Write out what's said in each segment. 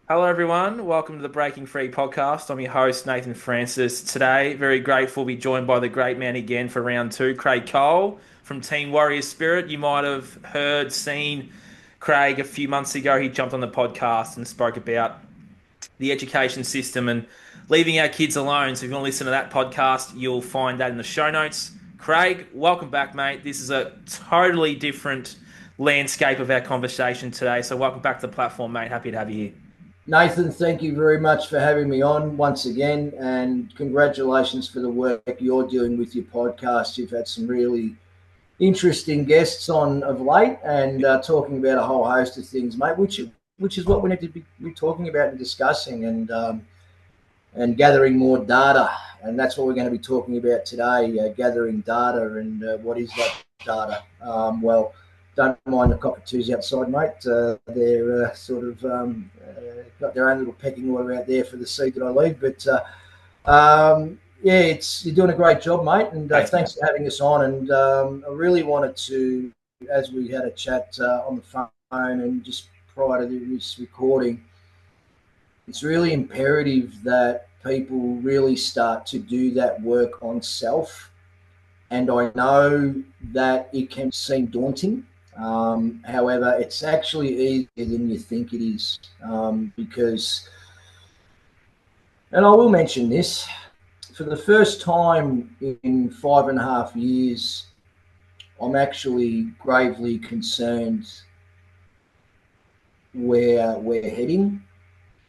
Hello, everyone. Welcome to the Breaking Free podcast. I'm your host, Nathan Francis. Today, very grateful to be joined by the great man again for round two, Craig Cole from Team Warrior Spirit. You might have heard, seen Craig a few months ago. He jumped on the podcast and spoke about the education system and leaving our kids alone. So, if you want to listen to that podcast, you'll find that in the show notes. Craig, welcome back, mate. This is a totally different landscape of our conversation today. So, welcome back to the platform, mate. Happy to have you here. Nathan, thank you very much for having me on once again, and congratulations for the work you're doing with your podcast. You've had some really interesting guests on of late, and talking about a whole host of things, mate. Which is what we need to be talking about and discussing, and gathering more data, and that's what we're going to be talking about today: gathering data and what is that data? Don't mind the cockatoos outside, mate. They're got their own little pecking order out there for the seed that I leave. But yeah, you're doing a great job, mate. And thanks for having us on. And I really wanted to, as we had a chat on the phone and just prior to this recording, it's really imperative that people really start to do that work on self. And I know that it can seem daunting. However, it's actually easier than you think it is, because, and I will mention this, for the first time in 5.5 years, I'm actually gravely concerned where we're heading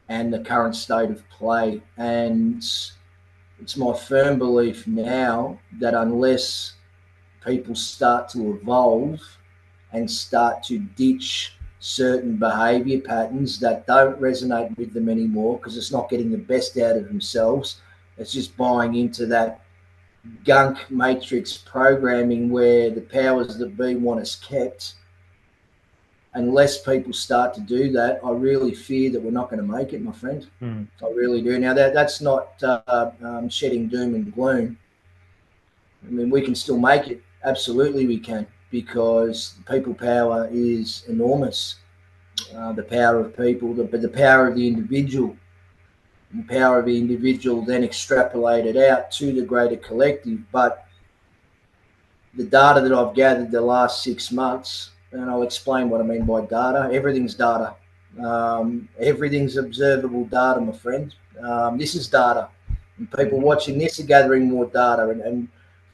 and the current state of play. And it's my firm belief now that unless people start to evolve and start to ditch certain behaviour patterns that don't resonate with them anymore, because it's not getting the best out of themselves. It's just buying into that gunk matrix programming where the powers that be want us kept. Unless people start to do that, I really fear that we're not going to make it, my friend. I really do. Now, that's not shedding doom and gloom. I mean, we can still make it. Absolutely we can, because people power is enormous. The power of people, but the power of the individual. And the power of the individual then extrapolated out to the greater collective. But the data that I've gathered the last 6 months, and I'll explain what I mean by data. Everything's data. Everything's observable data, my friend. This is data. And people watching this are gathering more data and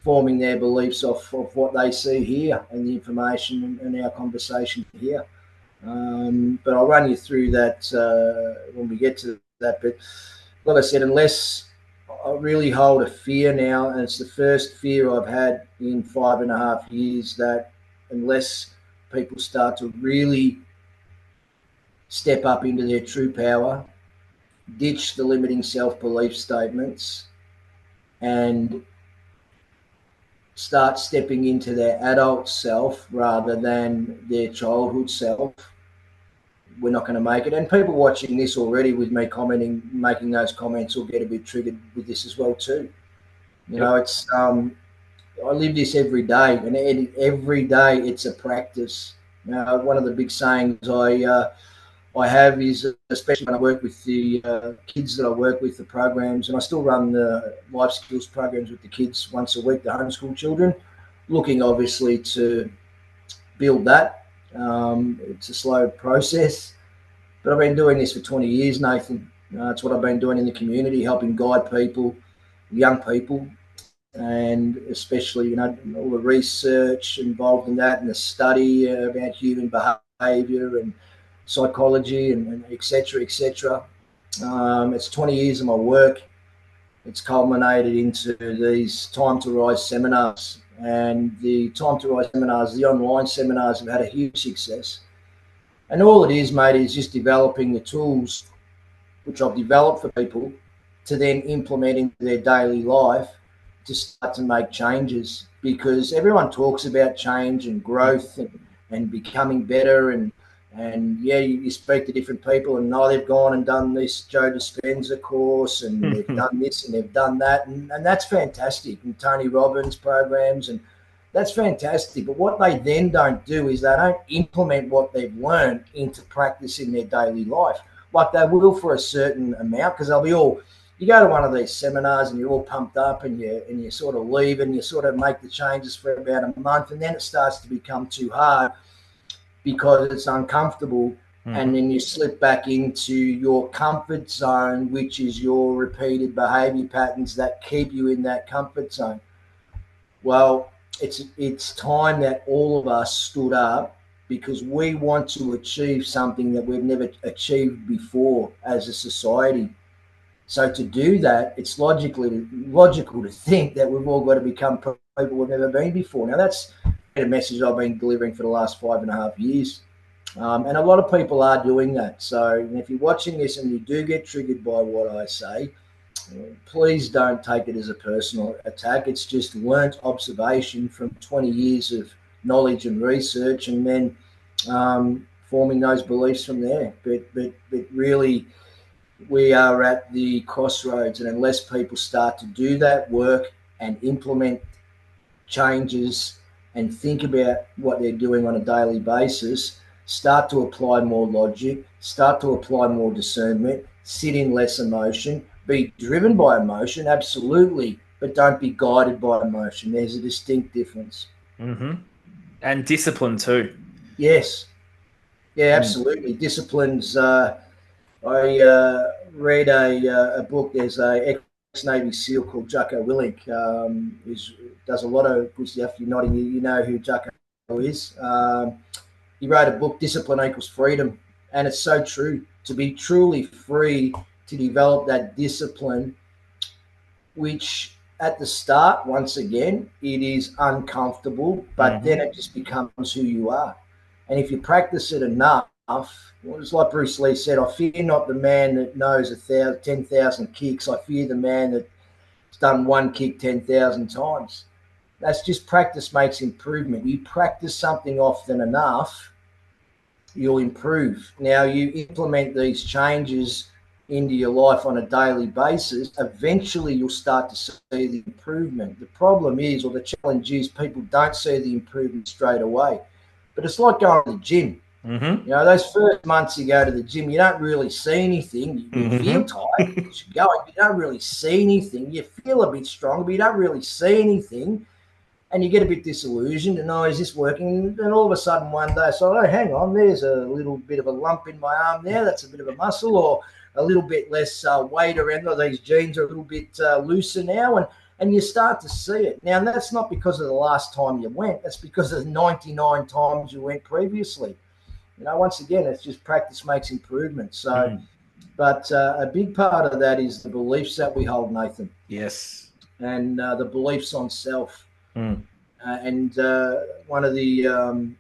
forming their beliefs off of what they see here and the information and our conversation here. But I'll run you through that when we get to that. But like I said, unless I really hold a fear now, and it's the first fear I've had in 5.5 years, that unless people start to really step up into their true power, ditch the limiting self-belief statements, and start stepping into their adult self rather than their childhood self, we're not going to make it. And people watching this already with me commenting, making those comments, will get a bit triggered with this as well too. You know, it's I live this every day, and every day it's a practice. You know, one of the big sayings I have is, especially when I work with the kids that I work with, the programs, and I still run the life skills programs with the kids once a week, the homeschool children, looking obviously to build that. It's a slow process, but I've been doing this for 20 years, Nathan. It's what I've been doing in the community, helping guide people, young people, and especially, you know, all the research involved in that and the study about human behaviour and psychology and et cetera, et cetera. It's 20 years of my work. It's culminated into these Time to Rise seminars, and the Time to Rise seminars, the online seminars, have had a huge success. And all it is, mate, is just developing the tools which I've developed for people to then implement into their daily life to start to make changes, because everyone talks about change and growth and becoming better, and yeah, you speak to different people, and they've gone and done this Joe Dispenza course, and they've done this and they've done that, and that's fantastic, and Tony Robbins programs, and that's fantastic. But what they then don't do is they don't implement what they've learned into practice in their daily life. Like they will for a certain amount, because they'll be all. You go to one of these seminars and you're all pumped up, and you sort of leave and you sort of make the changes for about a month, and then it starts to become too hard because it's uncomfortable. And then you slip back into your comfort zone, which is your repeated behavior patterns that keep you in that comfort zone. Well, it's time that all of us stood up, because we want to achieve something that we've never achieved before as a society. So to do that, it's logical to think that we've all got to become people we've never been before. Now, that's a message I've been delivering for the last 5.5 years. And a lot of people are doing that. So if you're watching this and you do get triggered by what I say, please don't take it as a personal attack. It's just learnt observation from 20 years of knowledge and research, and then forming those beliefs from there. But really, we are at the crossroads, and unless people start to do that work and implement changes and think about what they're doing on a daily basis, start to apply more logic, start to apply more discernment, sit in less emotion, be driven by emotion, absolutely, but don't be guided by emotion. There's a distinct difference. And discipline too. Yes. Yeah, absolutely. Disciplines. I read a book. There's a ex-Navy SEAL called Jocko Willink, who does a lot of good stuff. You're nodding, you know who Jocko is. He wrote a book, Discipline Equals Freedom, and it's so true. To be truly free, to develop that discipline, which at the start, once again, it is uncomfortable, but then it just becomes who you are. And if you practice it enough, well, it's like Bruce Lee said, I fear not the man that knows 10,000 kicks. I fear the man that's done one kick 10,000 times. That's just practice makes improvement. You practice something often enough, you'll improve. Now, you implement these changes into your life on a daily basis, eventually you'll start to see the improvement. The problem is, or the challenge is, people don't see the improvement straight away. But it's like going to the gym. You know, those first months you go to the gym, you don't really see anything. You feel tired because you're going. You don't really see anything. You feel a bit strong, but you don't really see anything. And you get a bit disillusioned, and is this working? And all of a sudden one day, so, hang on, there's a little bit of a lump in my arm there. That's a bit of a muscle, or a little bit less weight around. These jeans are a little bit looser now, and you start to see it. Now, that's not because of the last time you went. That's because of the 99 times you went previously. You know, once again, it's just practice makes improvement. So, but a big part of that is the beliefs that we hold, Nathan. Yes. And the beliefs on self. And one of the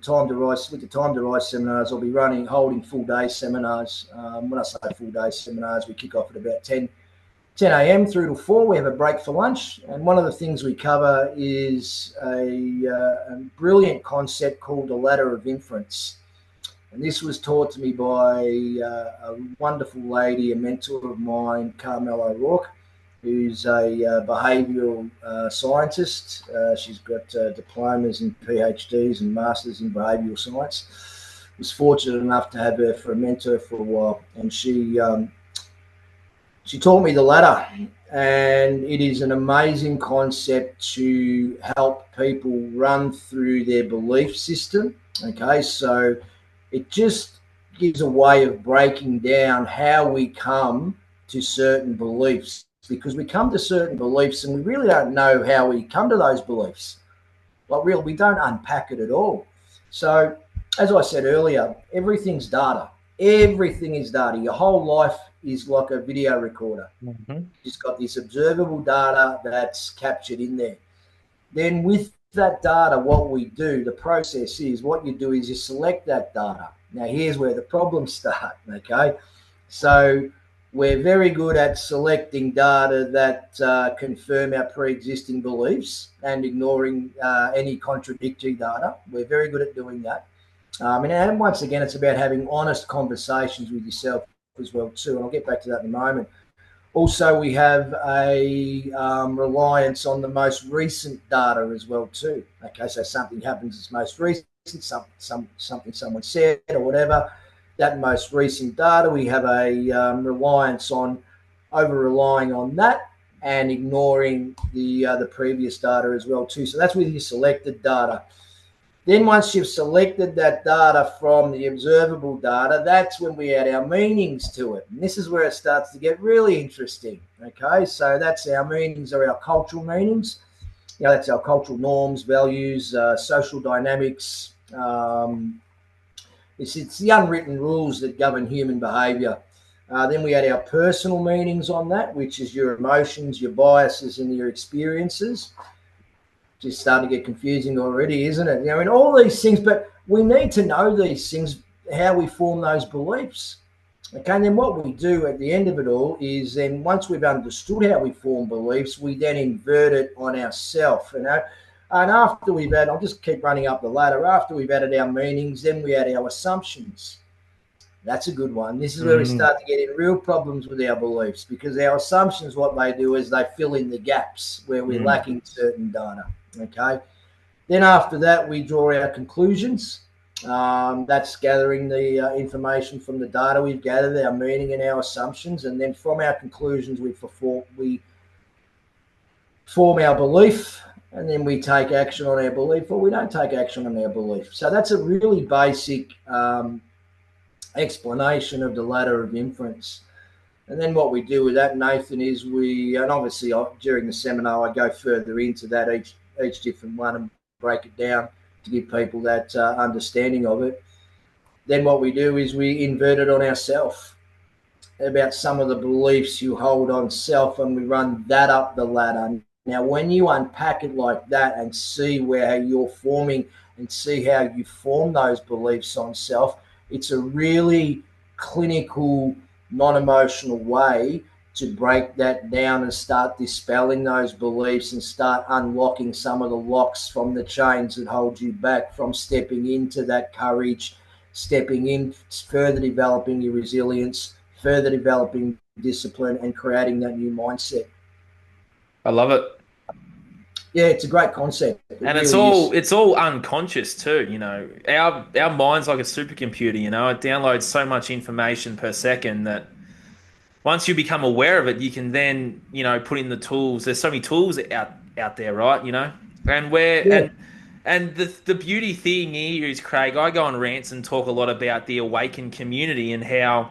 Time to Rise seminars, I'll be holding full day seminars. When I say full day seminars, we kick off at about 10 a.m. through to 4. We have a break for lunch, and one of the things we cover is a brilliant concept called the ladder of inference. And this was taught to me by a wonderful lady, a mentor of mine, Carmel O'Rourke, who's a behavioural scientist. She's got diplomas and PhDs and masters in behavioural science. Was fortunate enough to have her for a mentor for a while, and she taught me the ladder, and it is an amazing concept to help people run through their belief system. Okay, so it just gives a way of breaking down how we come to certain beliefs, because we come to certain beliefs and we really don't know how we come to those beliefs. Like, really, we don't unpack it at all. So, as I said earlier, everything's data. Everything is data. Your whole life is like a video recorder. It's got this observable data that's captured in there. Then with that data, what we do, the process is, what you do is you select that data. Now, here's where the problems start, okay? So we're very good at selecting data that confirm our pre-existing beliefs and ignoring any contradictory data. We're very good at doing that. And once again, it's about having honest conversations with yourself as well too, and I'll get back to that in a moment. Also, we have a reliance on the most recent data as well too. Okay, so something happens that's most recent, something someone said or whatever. that most recent data. We have a reliance on over-relying on that and ignoring the previous data as well too. So that's with your selected data. Then once you've selected that data from the observable data, that's when we add our meanings to it. And this is where it starts to get really interesting. Okay, so that's our meanings, are our cultural meanings. You know, that's our cultural norms, values, social dynamics. It's the unwritten rules that govern human behaviour. Then we add our personal meanings on that, which is your emotions, your biases, and your experiences. Just starting to get confusing already, isn't it? You know, and all these things, but we need to know these things, how we form those beliefs. Okay, and then what we do at the end of it all is then once we've understood how we form beliefs, we then invert it on ourselves, you know. And after we've added, I'll just keep running up the ladder, after we've added our meanings, then we add our assumptions. That's a good one. This is where we start to get in real problems with our beliefs, because our assumptions, what they do is they fill in the gaps where we're lacking certain data. Okay. Then after that, we draw our conclusions. That's gathering the information from the data we've gathered, our meaning and our assumptions. And then from our conclusions, we form our belief, and then we take action on our belief, or we don't take action on our belief. So that's a really basic explanation of the ladder of inference. And then what we do with that, Nathan, is and obviously during the seminar, I go further into that, each different one, and break it down to give people that understanding of it. Then what we do is we invert it on ourselves, about some of the beliefs you hold on self, and we run that up the ladder. Now, when you unpack it like that and see where you're forming and see how you form those beliefs on self, it's a really clinical, non-emotional way to break that down and start dispelling those beliefs and start unlocking some of the locks from the chains that hold you back from stepping into that courage, stepping in, further developing your resilience, further developing discipline, and creating that new mindset. I love it. Yeah, it's a great concept. And it's all unconscious too, you know. Our mind's like a supercomputer, you know. It downloads so much information per second that once you become aware of it, you can then, you know, put in the tools. There's so many tools out there, right? You know, and the beauty thing here is, Craig, I go on rants and talk a lot about the awakened community and how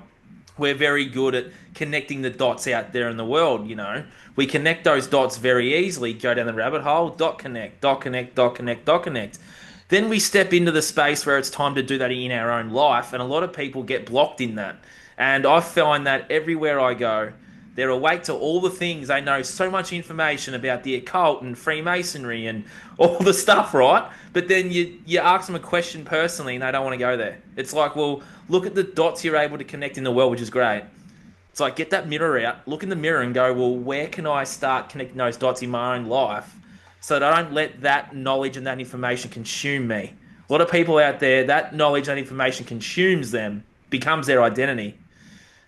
we're very good at connecting the dots out there in the world. You know, we connect those dots very easily. Go down the rabbit hole, dot connect, dot connect, dot connect, dot connect. Then we step into the space where it's time to do that in our own life, and a lot of people get blocked in that. And I find that everywhere I go, they're awake to all the things. They know so much information about the occult and Freemasonry and all the stuff, right? But then you ask them a question personally and they don't want to go there. It's like, well, look at the dots you're able to connect in the world, which is great. It's like, get that mirror out, look in the mirror and go, well, where can I start connecting those dots in my own life so that I don't let that knowledge and that information consume me? A lot of people out there, that knowledge and information consumes them, becomes their identity.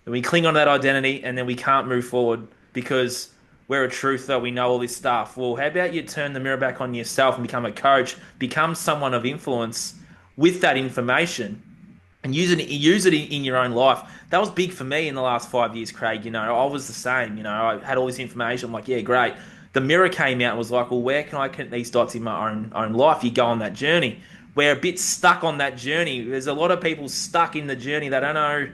And we cling on to that identity and then we can't move forward because we're a truther, we know all this stuff. Well, how about you turn the mirror back on yourself and become a coach, become someone of influence with that information and use it in your own life. That was big for me in the last 5 years, Craig. You know, I was the same. You know, I had all this information. I'm like, yeah, great. The mirror came out and was like, well, where can I connect these dots in my own life? You go on that journey. We're a bit stuck on that journey. There's a lot of people stuck in the journey. They don't know.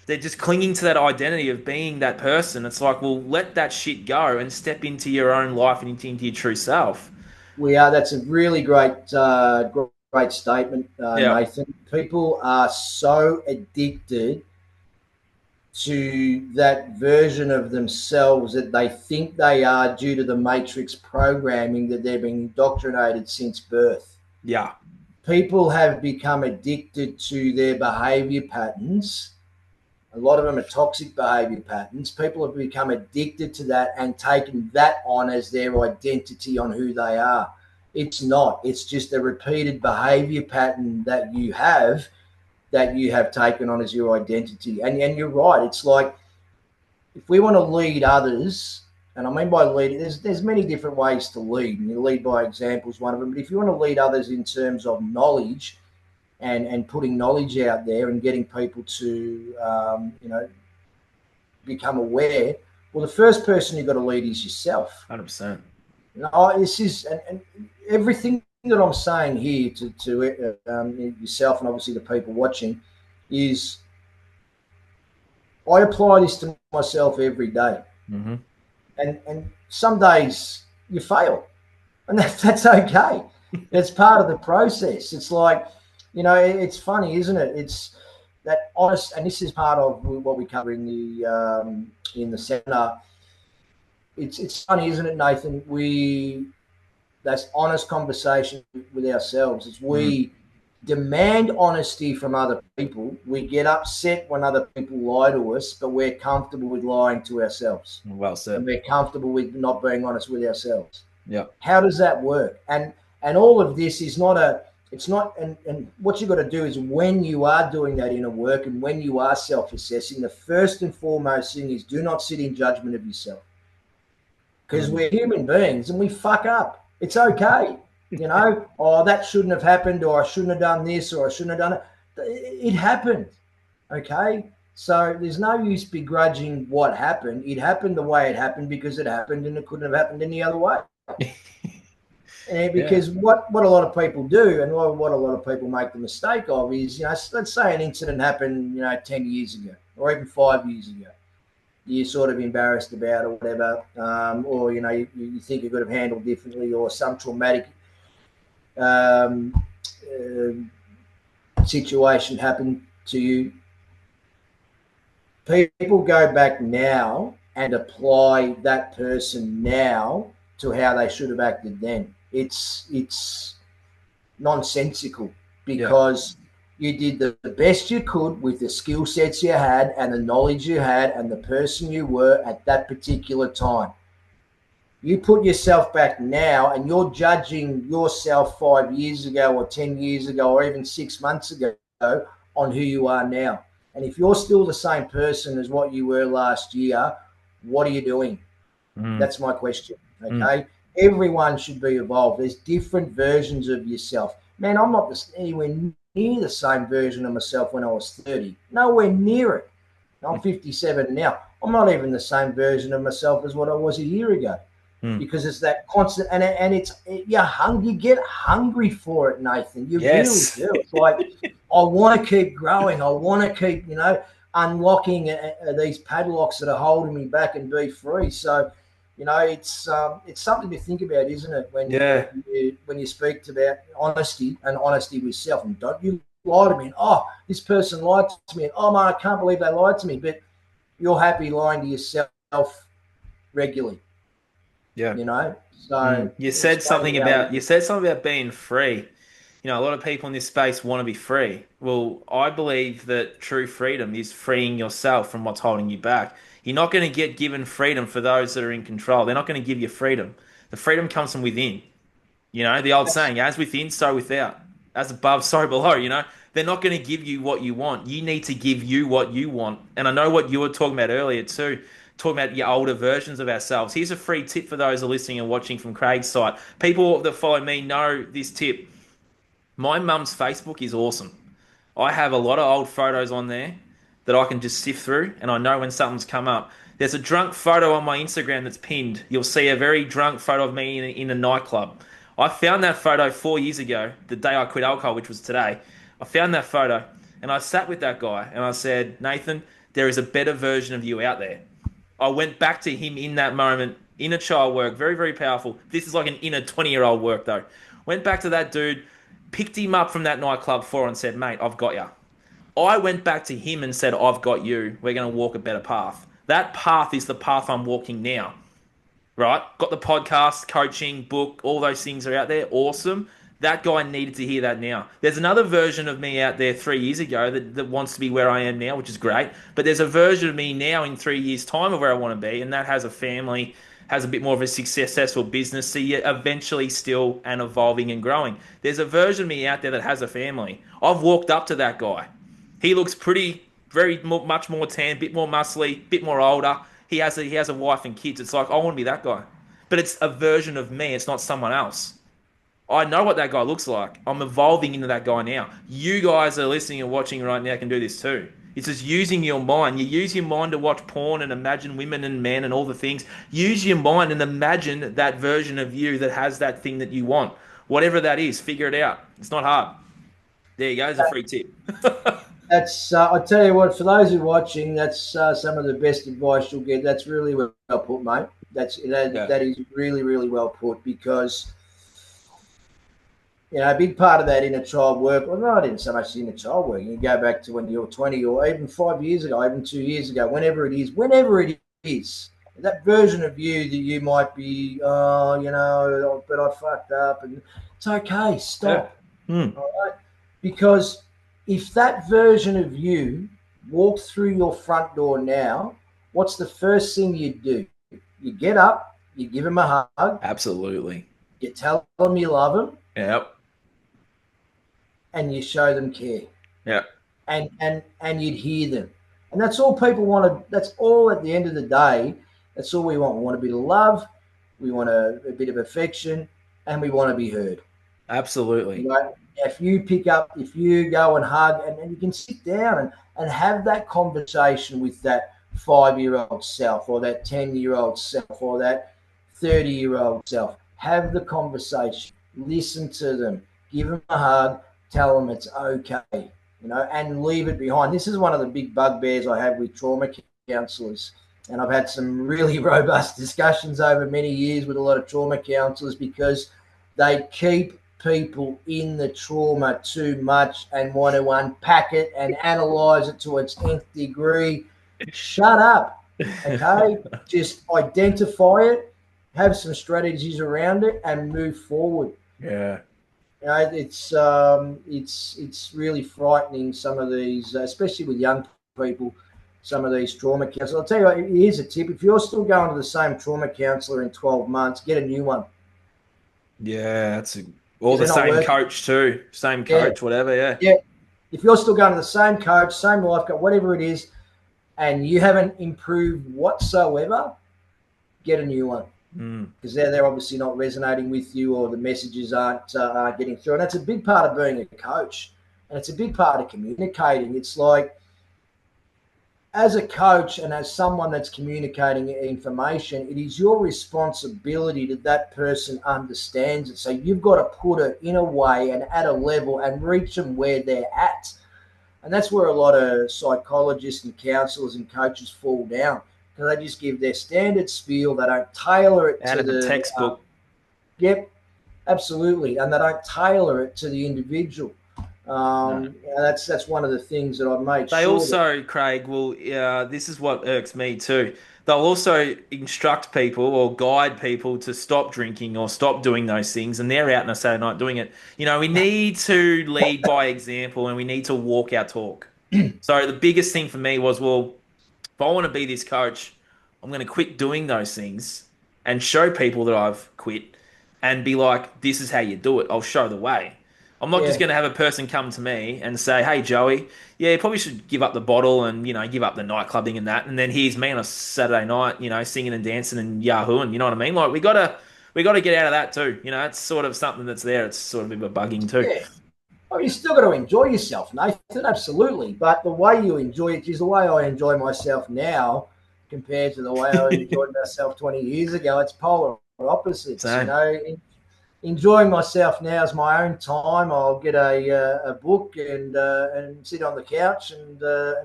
They're just clinging to that identity of being that person. It's like, well, let that shit go and step into your own life and into your true self. That's a really great statement, Yeah. Nathan. People are so addicted to that version of themselves that they think they are due to the matrix programming that they've been indoctrinated since birth. Yeah. People have become addicted to their behavior patterns. A lot of them are toxic behavior patterns. People have become addicted to that and taken that on as their identity on who they are. It's not. It's just a repeated behavior pattern that you have taken on as your identity. And you're right. It's like if we want to lead others, and I mean by leading, there's many different ways to lead. And you lead by example is one of them. But if you want to lead others in terms of knowledge and putting knowledge out there and getting people to become aware. Well, the first person you've got to lead is yourself. 100%. This is and everything that I'm saying here to yourself and obviously the people watching is I apply this to myself every day. Mm-hmm. And some days you fail, and that's okay. It's part of the process. It's like, it's funny, isn't it? It's that honest, and this is part of what we cover in the seminar. It's funny, isn't it, Nathan? That's honest conversation with ourselves. It's we demand honesty from other people. We get upset when other people lie to us, but we're comfortable with lying to ourselves. Well said. And we're comfortable with not being honest with ourselves. Yeah. How does that work? And all of this is and what you've got to do is when you are doing that inner work and when you are self-assessing, the first and foremost thing is do not sit in judgment of yourself. Because we're human beings and we fuck up. It's okay. Oh, that shouldn't have happened, or I shouldn't have done this, or I shouldn't have done it. It happened. Okay. So there's no use begrudging what happened. It happened the way it happened because it happened, and it couldn't have happened any other way. And because what a lot of people do, and what a lot of people make the mistake of is, let's say an incident happened, 10 years ago, or even 5 years ago. You're sort of embarrassed about or whatever, or you think you could have handled differently, or some traumatic situation happened to you. People go back now and apply that person now to how they should have acted then. It's nonsensical because you did the best you could with the skill sets you had and the knowledge you had and the person you were at that particular time. You put yourself back now and you're judging yourself 5 years ago or 10 years ago or even 6 months ago on who you are now. And if you're still the same person as what you were last year, what are you doing? That's my question. Okay. Everyone should be evolved. There's different versions of yourself. Man, I'm not anywhere near the same version of myself when I was 30. Nowhere near it. I'm 57 now. I'm not even the same version of myself as what I was a year ago. Because it's that constant, and you get hungry for it, Nathan. You really do. It's like, I want to keep growing. I want to keep, unlocking these padlocks that are holding me back and be free. So, it's something to think about, isn't it? When you speak about honesty and honesty with self, and don't you lie to me. And, oh, this person lied to me. And, oh man, I can't believe they lied to me. But you're happy lying to yourself regularly. Yeah. So you said something about being free. A lot of people in this space want to be free. Well, I believe that true freedom is freeing yourself from what's holding you back. You're not going to get given freedom for those that are in control. They're not going to give you freedom. The freedom comes from within. The old saying, as within, so without. As above, so below, They're not going to give you what you want. You need to give you what you want. And I know what you were talking about earlier too, talking about your older versions of ourselves. Here's a free tip for those who are listening and watching from Craig's site. People that follow me know this tip. My mum's Facebook is awesome. I have a lot of old photos on there that I can just sift through, and I know when something's come up. There's a drunk photo on my Instagram that's pinned. You'll see a very drunk photo of me in a nightclub. I found that photo 4 years ago, the day I quit alcohol, which was today. I found that photo, and I sat with that guy, and I said, Nathan, there is a better version of you out there. I went back to him in that moment, inner child work, very, very powerful. This is like an inner 20-year-old work, though. Went back to that dude, picked him up from that nightclub floor and said, mate, I've got you. I went back to him and said, I've got you. We're going to walk a better path. That path is the path I'm walking now, right? Got the podcast, coaching, book, all those things are out there. Awesome. That guy needed to hear that now. There's another version of me out there 3 years ago that wants to be where I am now, which is great. But there's a version of me now in 3 years' time of where I want to be, and that has a family, has a bit more of a successful business, so you're eventually still and evolving and growing. There's a version of me out there that has a family. I've walked up to that guy. He looks much more tan, bit more muscly, bit more older. He has a wife and kids. It's like, I want to be that guy. But it's a version of me. It's not someone else. I know what that guy looks like. I'm evolving into that guy now. You guys are listening and watching right now can do this too. It's just using your mind. You use your mind to watch porn and imagine women and men and all the things. Use your mind and imagine that version of you that has that thing that you want. Whatever that is, figure it out. It's not hard. There you go. There's a free tip. That's I tell you what, for those who are watching, that's some of the best advice you'll get. That's really well put, mate. Yeah. That is really really well put because a big part of that inner child work. Well, no, I didn't so much inner child work. You go back to when you were 20, or even 5 years ago, even 2 years ago, whenever it is, that version of you that you might be, but I fucked up, and it's okay. Yeah. Stop. Hmm. All right. Because if that version of you walked through your front door now, what's the first thing you do? You get up, you give him a hug, Absolutely. you tell them you love them, Yep. and you show them care. Yep. And you'd hear them. And that's all people want to, that's all at the end of the day, that's all we want. We want a bit of love, we want a bit of affection, and we want to be heard. Absolutely. If you go and hug, and you can sit down and have that conversation with that 5-year-old self, or that 10-year-old self, or that 30-year-old self. Have the conversation, listen to them, give them a hug, tell them it's okay, and leave it behind. This is one of the big bugbears I have with trauma counsellors. And I've had some really robust discussions over many years with a lot of trauma counsellors because they keep people in the trauma too much and want to unpack it and analyze it to its nth degree. Shut up. Okay? Just identify it, have some strategies around it, and move forward. Yeah. It's really frightening, some of these, especially with young people, some of these trauma counselors. I'll tell you what, here's a tip. If you're still going to the same trauma counselor in 12 months, get a new one. Yeah, or the They're not same working. coach too. Same Yeah, coach, whatever, yeah. yeah. If you're still going to the same coach, same life coach, whatever it is, and you haven't improved whatsoever, get a new one. Because they're obviously not resonating with you, or the messages aren't getting through. And that's a big part of being a coach, and it's a big part of communicating. It's like, as a coach and as someone that's communicating information, it is your responsibility that person understands it. So you've got to put it in a way and at a level and reach them where they're at. And that's where a lot of psychologists and counselors and coaches fall down, because they just give their standard spiel. They don't tailor it Out to of the textbook. Yep, absolutely. And they don't tailor it to the individual. No. That's one of the things that I've made They sure that. also, Craig, will, this is what irks me too. They'll also instruct people or guide people to stop drinking or stop doing those things, and they're out on a Saturday night doing it. We need to lead by example and we need to walk our talk. So the biggest thing for me was, well, if I want to be this coach, I'm going to quit doing those things and show people that I've quit and be like, this is how you do it. I'll show the way. I'm not just Yeah. going to have a person come to me and say, hey, Joey, yeah, you probably should give up the bottle and, give up the nightclubbing and that. And then here's me on a Saturday night, singing and dancing and yahooing. You know what I mean? Like, we gotta get out of that too. It's sort of something that's there. It's sort of a bit of a bugging too. Yeah. Oh, you still got to enjoy yourself, Nathan. Absolutely. But the way you enjoy it is the way I enjoy myself now compared to the way I enjoyed myself 20 years ago. It's polar opposites. Same. Enjoying myself now is my own time. I'll get a book and sit on the couch and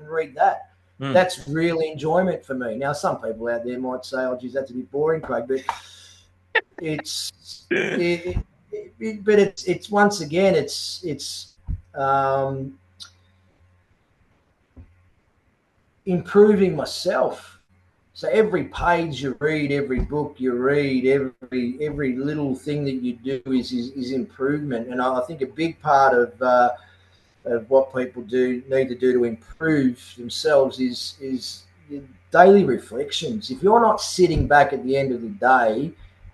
read that. That's real enjoyment for me. Now, some people out there might say, "Oh, geez, that's a bit boring, Craig," but it's once again, it's improving myself. So every page you read, every book you read, every little thing that you do is improvement. And I think a big part of what people need to do to improve themselves is daily reflections. If you're not sitting back at the end of the day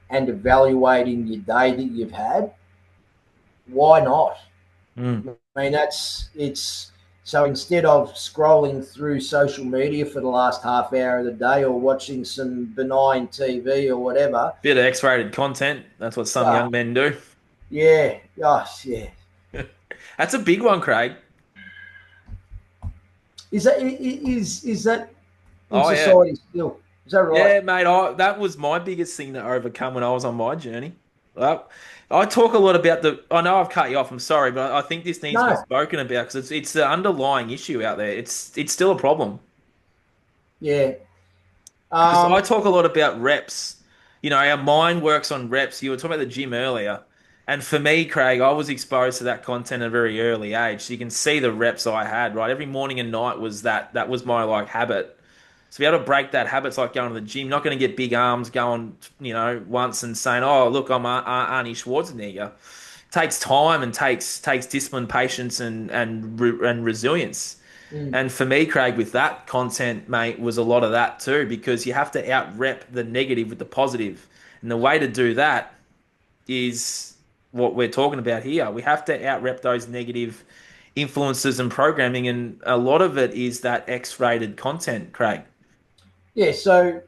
and evaluating your day that you've had, why not? I mean, it's so instead of scrolling through social media for the last half hour of the day, or watching some benign TV or whatever, Bit of X-rated content. That's what some young men do. Yeah. Gosh, yeah. That's a big one, Craig. Is that in Oh yeah, society still? Is that right? yeah, mate. That was my biggest thing to overcome when I was on my journey. Well, I talk a lot about the. I know I've cut you off. I'm sorry, but I think this needs to be No. spoken about because it's the underlying issue out there. It's still a problem. Yeah. Because I Um, talk a lot about reps. You know, our mind works on reps. You were talking about the gym earlier. And for me, Craig, I was exposed to that content at a very early age. So you can see the reps I had, right? Every morning and night was that was my like habit. So be able to break that habit's like going to the gym. Not going to get big arms going, once and saying, "Oh, look, I'm Arnie Schwarzenegger." Takes time and takes discipline, patience, and resilience. mm, And for me, Craig, with that content, mate, was a lot of that too, because you have to out rep the negative with the positive. And the way to do that is what we're talking about here. We have to out rep those negative influences and programming. And a lot of it is that X rated content, Craig. yeah. So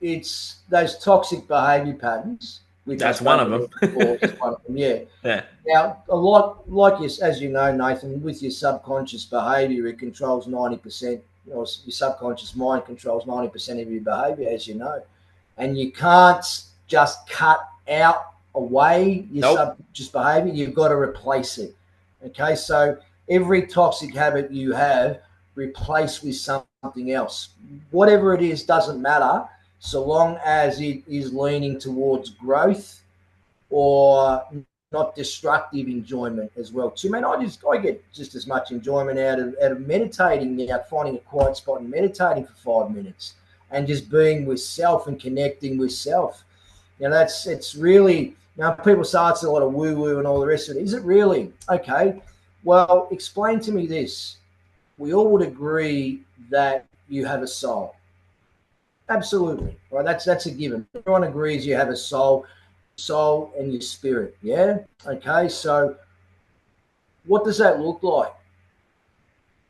it's those toxic behavior patterns, which I That's one spoke of about them. before, is one of them. Yeah. Yeah. Now, a lot like you, as you know, Nathan, with your subconscious behavior, it controls 90%. Your subconscious mind controls 90% of your behavior, as you know, and you can't just cut out away your Nope. subconscious behavior. You've got to replace it. Okay, so every toxic habit you have, replace with something else. Whatever it is, doesn't matter, so long as it is leaning towards growth or not destructive enjoyment as well. Too, man, I get just as much enjoyment out of meditating now, finding a quiet spot and meditating for 5 minutes and just being with self and connecting with self. It's really, people say it's a lot of woo woo and all the rest of it. Is it really? Okay. Well, explain to me this. We all would agree that you have a soul. Absolutely. Right. That's a given. Everyone agrees you have a soul and your spirit. Yeah. Okay. So what does that look like?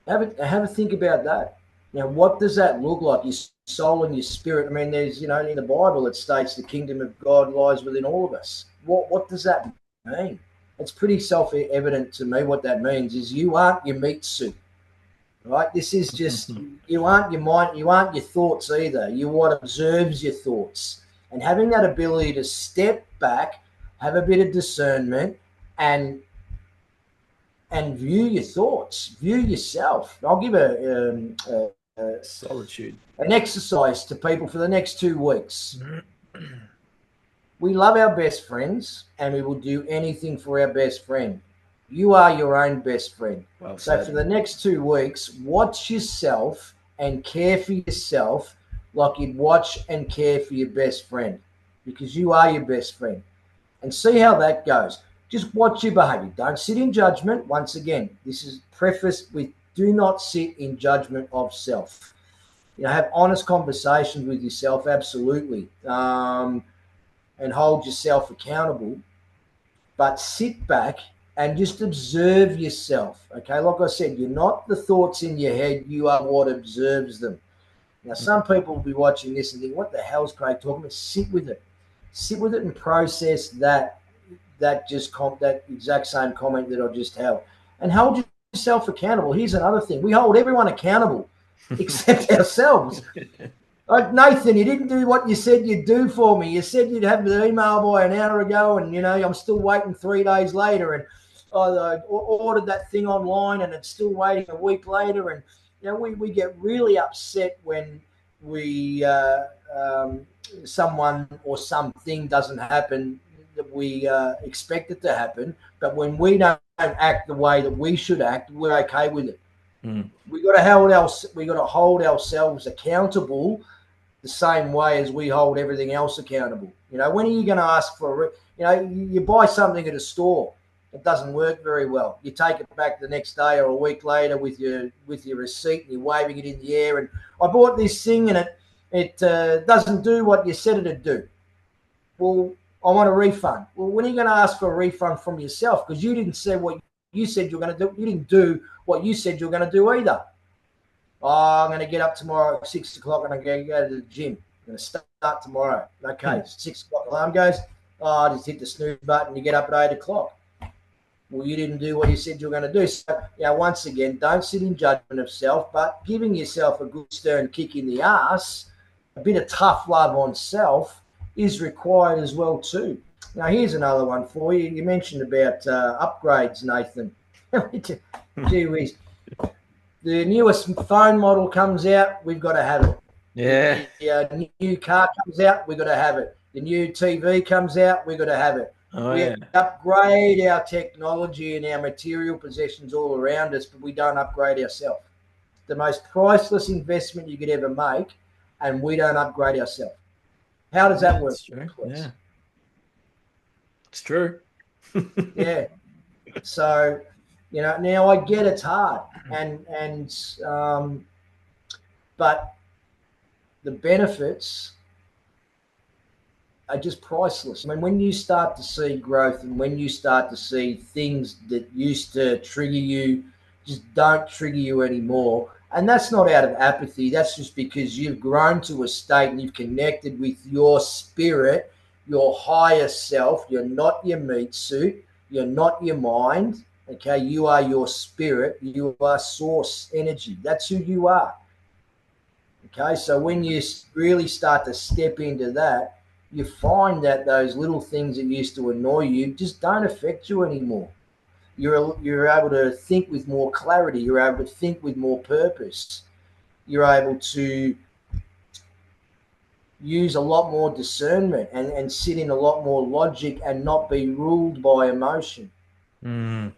Have a think about that. Now, what does that look like? Your soul and your spirit. I mean, there's in the Bible it states the kingdom of God lies within all of us. What does that mean? It's pretty self-evident to me. What that means is you aren't your meat suit, right? This is just you aren't your mind, you aren't your thoughts either. You're what observes your thoughts, and having that ability to step back, have a bit of discernment, and view your thoughts, view yourself. I'll give Solitude. an exercise to people for the next 2 weeks. We love our best friends and we will do anything for our best friend. You are your own best friend. Well So for said. the next 2 weeks, watch yourself and care for yourself like you'd watch and care for your best friend, because you are your best friend. And see how that goes. Just watch your behavior. Don't sit in judgment. Once again, this is prefaced with do not sit in judgment of self. Have honest conversations with yourself, absolutely, and hold yourself accountable. But sit back and just observe yourself. Okay, like I said, you're not the thoughts in your head, you are what observes them. Now, some people will be watching this and think, what the hell's Craig talking about? Sit with it. Sit with it and process that exact same comment that I just held, and hold yourself accountable. Here's another thing: we hold everyone accountable except ourselves. Like, Nathan, you didn't do what you said you'd do for me. You said you'd have the email by an hour ago, and I'm still waiting 3 days later, and I ordered that thing online, and it's still waiting a week later. And we get really upset when we someone or something doesn't happen that we expect it to happen. But when we don't act the way that we should act, we're okay with it. Mm. We got to hold ourselves accountable the same way as we hold everything else accountable. When are you going to ask for you buy something at a store, it doesn't work very well. You take it back the next day or a week later with your receipt, and you're waving it in the air. And I bought this thing, and it doesn't do what you said it'd do. Well, I want a refund. Well, when are you going to ask for a refund from yourself? Because you didn't say what you said you're going to do. You didn't do what you said you're going to do either. Oh, I'm going to get up tomorrow at 6 o'clock and I'm going to go to the gym. I'm going to start tomorrow. Okay, 6 o'clock alarm goes. Oh, just hit the snooze button, you get up at 8 o'clock. Well, you didn't do what you said you were going to do. So, once again, don't sit in judgment of self, but giving yourself a good stern kick in the ass, a bit of tough love on self is required as well too. Now, here's another one for you. You mentioned about upgrades, Nathan. Gee whiz. The newest phone model comes out, we've got to have it. Yeah. The new car comes out, we've got to have it. The new TV comes out, we've got to have it. Oh, We yeah. upgrade our technology and our material possessions all around us, but we don't upgrade ourselves. The most priceless investment you could ever make, and we don't upgrade ourselves. How does that work? That's true. Please? Yeah. It's true. Yeah. So, now I get it's hard, but the benefits are just priceless. I mean, when you start to see growth and when you start to see things that used to trigger you just don't trigger you anymore, and that's not out of apathy, that's just because you've grown to a state and you've connected with your spirit, your higher self. You're not your meat suit, you're not your mind. Okay, you are your spirit, you are source energy. That's who you are. Okay, so when you really start to step into that, you find that those little things that used to annoy you just don't affect you anymore. You're able to think with more clarity. You're able to think with more purpose. You're able to use a lot more discernment and sit in a lot more logic and not be ruled by emotion. Mm.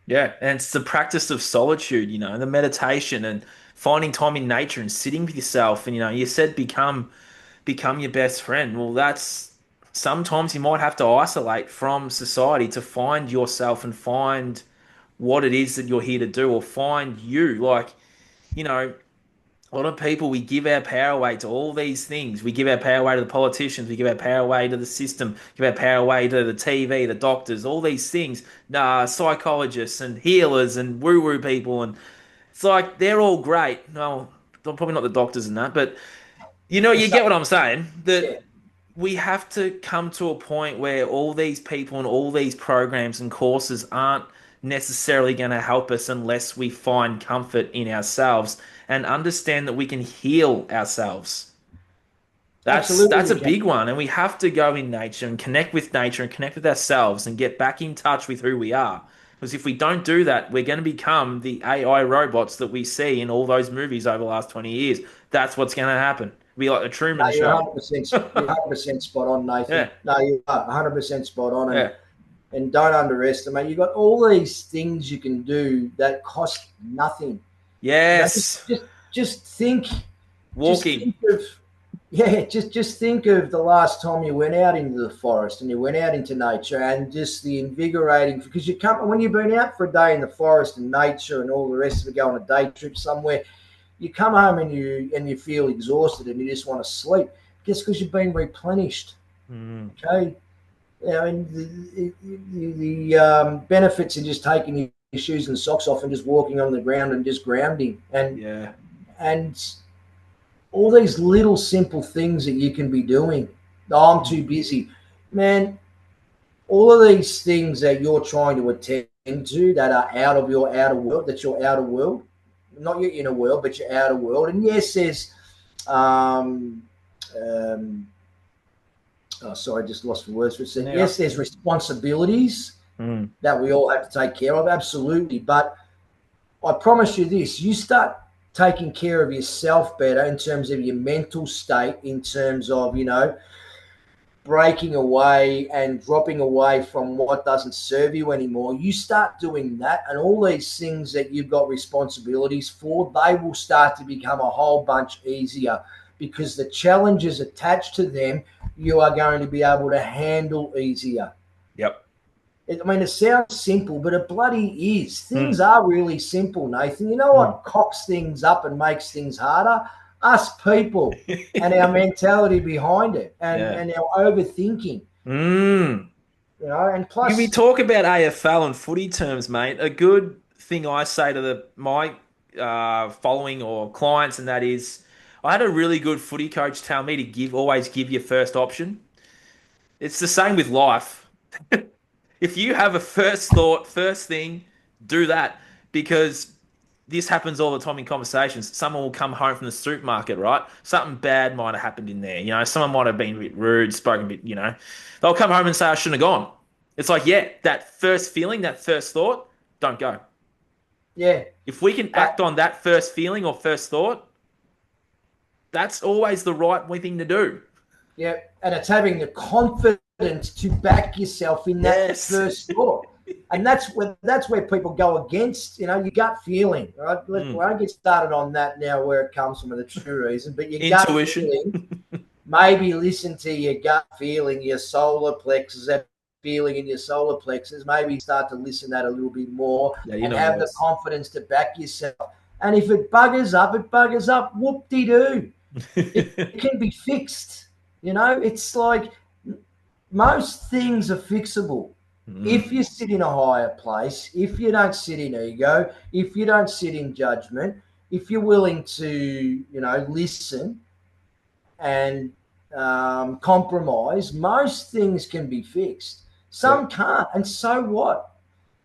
Yeah, and it's the practice of solitude, the meditation and finding time in nature and sitting with yourself. And you said become your best friend. Well, that's sometimes you might have to isolate from society to find yourself and find what it is that you're here to do, or find you. Like, you know, a lot of people, we give our power away to all these things. We give our power away to the politicians. We give our power away to the system. Give our power away to the TV, the doctors, all these things. Psychologists and healers and woo-woo people, and it's like they're all great. No, probably not the doctors and that, but you So, get what I'm saying. That yeah, we have to come to a point where all these people and all these programs and courses aren't necessarily going to help us unless we find comfort in ourselves and understand that we can heal ourselves. That's absolutely, a you can. big one, and we have to go in nature and connect with nature and connect with ourselves and get back in touch with who we are. Because if we don't do that, we're going to become the AI robots that we see in all those movies over the last 20 years. That's what's going to happen. Be like the No, Truman you're Show. 100%. You're 100% spot on, Yeah, Nathan. No, you are 100% spot on, and yeah. and don't underestimate. You've got all these things you can do that cost nothing. You know, just Yes. just just think, just Walking. think of, yeah, just think of the last time you went out into the forest and you went out into nature, and just the invigorating, because you come when you've been out for a day in the forest and nature and all the rest of it, go on a day trip somewhere, you come home and you feel exhausted and you just want to sleep, just because you've been replenished. Mm, Okay, and the benefits of just taking your shoes and socks off and just walking on the ground and just grounding, yeah. and all these little simple things that you can be doing. Oh, I'm too busy, man. All of these things that you're trying to attend to that are out of your outer world, that's your outer world, not your inner world, but your outer world. And yes, there's um, um, oh, sorry, I just lost the words for a second. Yeah. Yes, there's responsibilities Mm, that we all have to take care of, absolutely. But I promise you this, you start taking care of yourself better in terms of your mental state, in terms of, breaking away and dropping away from what doesn't serve you anymore. You start doing that, and all these things that you've got responsibilities for, they will start to become a whole bunch easier, because the challenges attached to them you are going to be able to handle easier. yep. I mean, it sounds simple, but it bloody is. Things Mm, are really simple, Nathan. You know mm. what cocks things up and makes things harder? Us people and our mentality behind it, and, Yeah. and our overthinking, Mm. and We plus, talk about AFL and footy terms, mate. A good thing I say to my following or clients, and that is, I had a really good footy coach tell me to always give your first option. It's the same with life. If you have a first thought, first thing, do that because this happens all the time in conversations. Someone will come home from the supermarket, right? Something bad might have happened in there. You know, someone might have been a bit rude, spoken a bit, you know. They'll come home and say, I shouldn't have gone. It's like, yeah, that first feeling, that first thought, don't go. Yeah, If we can but act on that first feeling or first thought, that's always the right thing to do. yeah, and it's having the confidence to back yourself in that Yes. first thought. And that's where people go against, your gut feeling, right? We Mm. won't get started on that now, where it comes from, the true reason. But your gut Intuition. feeling, maybe listen to your gut feeling, your solar plexus, that feeling in your solar plexus. Maybe start to listen to that a little bit more, Yeah, you and know have the what? confidence to back yourself. And if it buggers up, it buggers up. Whoop-de-doo. It can be fixed. It's like most things are fixable. If you sit in a higher place, if you don't sit in ego, if you don't sit in judgment, if you're willing to, listen and compromise, most things can be fixed. Yeah. Some can't. And so what?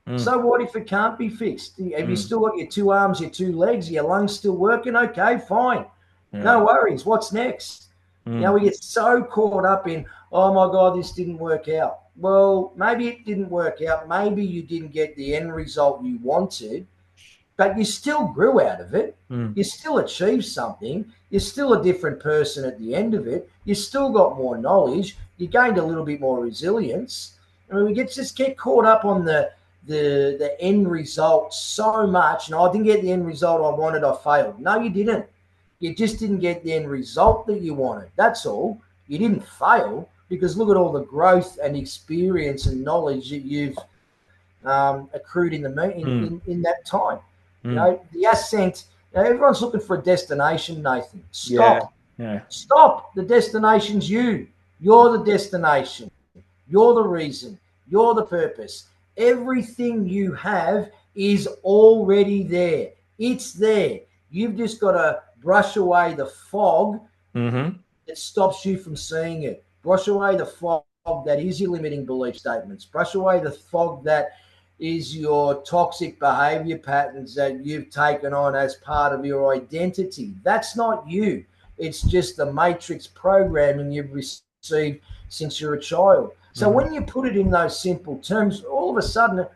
Mm. So what if it can't be fixed? Have you Mm. still got your two arms, your two legs, your lungs still working? Okay, fine. Yeah. No worries. What's next? Mm. We get so caught up in, oh my God, this didn't work out. Well, maybe it didn't work out. Maybe you didn't get the end result you wanted, but you still grew out of it. Mm. You still achieved something. You're still a different person at the end of it. You still got more knowledge. You gained a little bit more resilience. I mean, we just get caught up on the end result so much. And I didn't get the end result I wanted. I failed. No, you didn't. You just didn't get the end result that you wanted. That's all. You didn't fail, because look at all the growth and experience and knowledge that you've accrued in Mm. in that time. Mm. The ascent. Everyone's looking for a destination, Nathan. Yeah. Stop. Yeah. Stop. The destination's you. You're the destination. You're the reason. You're the purpose. Everything you have is already there. It's there. You've just got to brush away the fog Mm-hmm. that stops you from seeing it. Brush away the fog that is your limiting belief statements. Brush away the fog that is your toxic behavior patterns that you've taken on as part of your identity. That's not you. It's just the matrix programming you've received since you're a child. So Mm. when you put it in those simple terms, all of a sudden,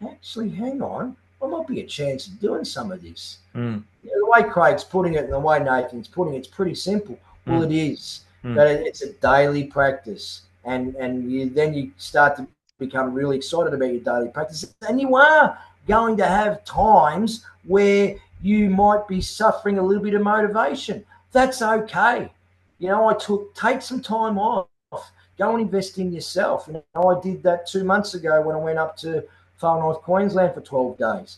actually, hang on, there might be a chance of doing some of this. Mm. The way Craig's putting it and the way Nathan's putting it, it's pretty simple. Well, Mm. it is, Mm. but it's a daily practice, and then you start to become really excited about your daily practice, and you are going to have times where you might be suffering a little bit of motivation. That's okay. Take some time off, go and invest in yourself. I did that 2 months ago when I went up to Far North Queensland for 12 days.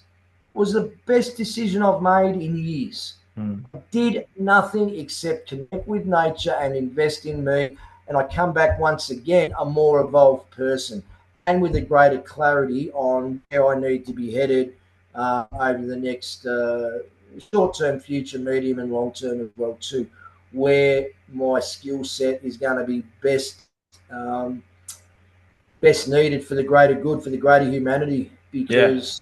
It was the best decision I've made in years. Mm. Did nothing except connect with nature and invest in me. And I come back once again a more evolved person, and with a greater clarity on where I need to be headed over the next short-term future, medium and long-term as well too, where my skill set is going to be best needed for the greater good, for the greater humanity, Yeah. because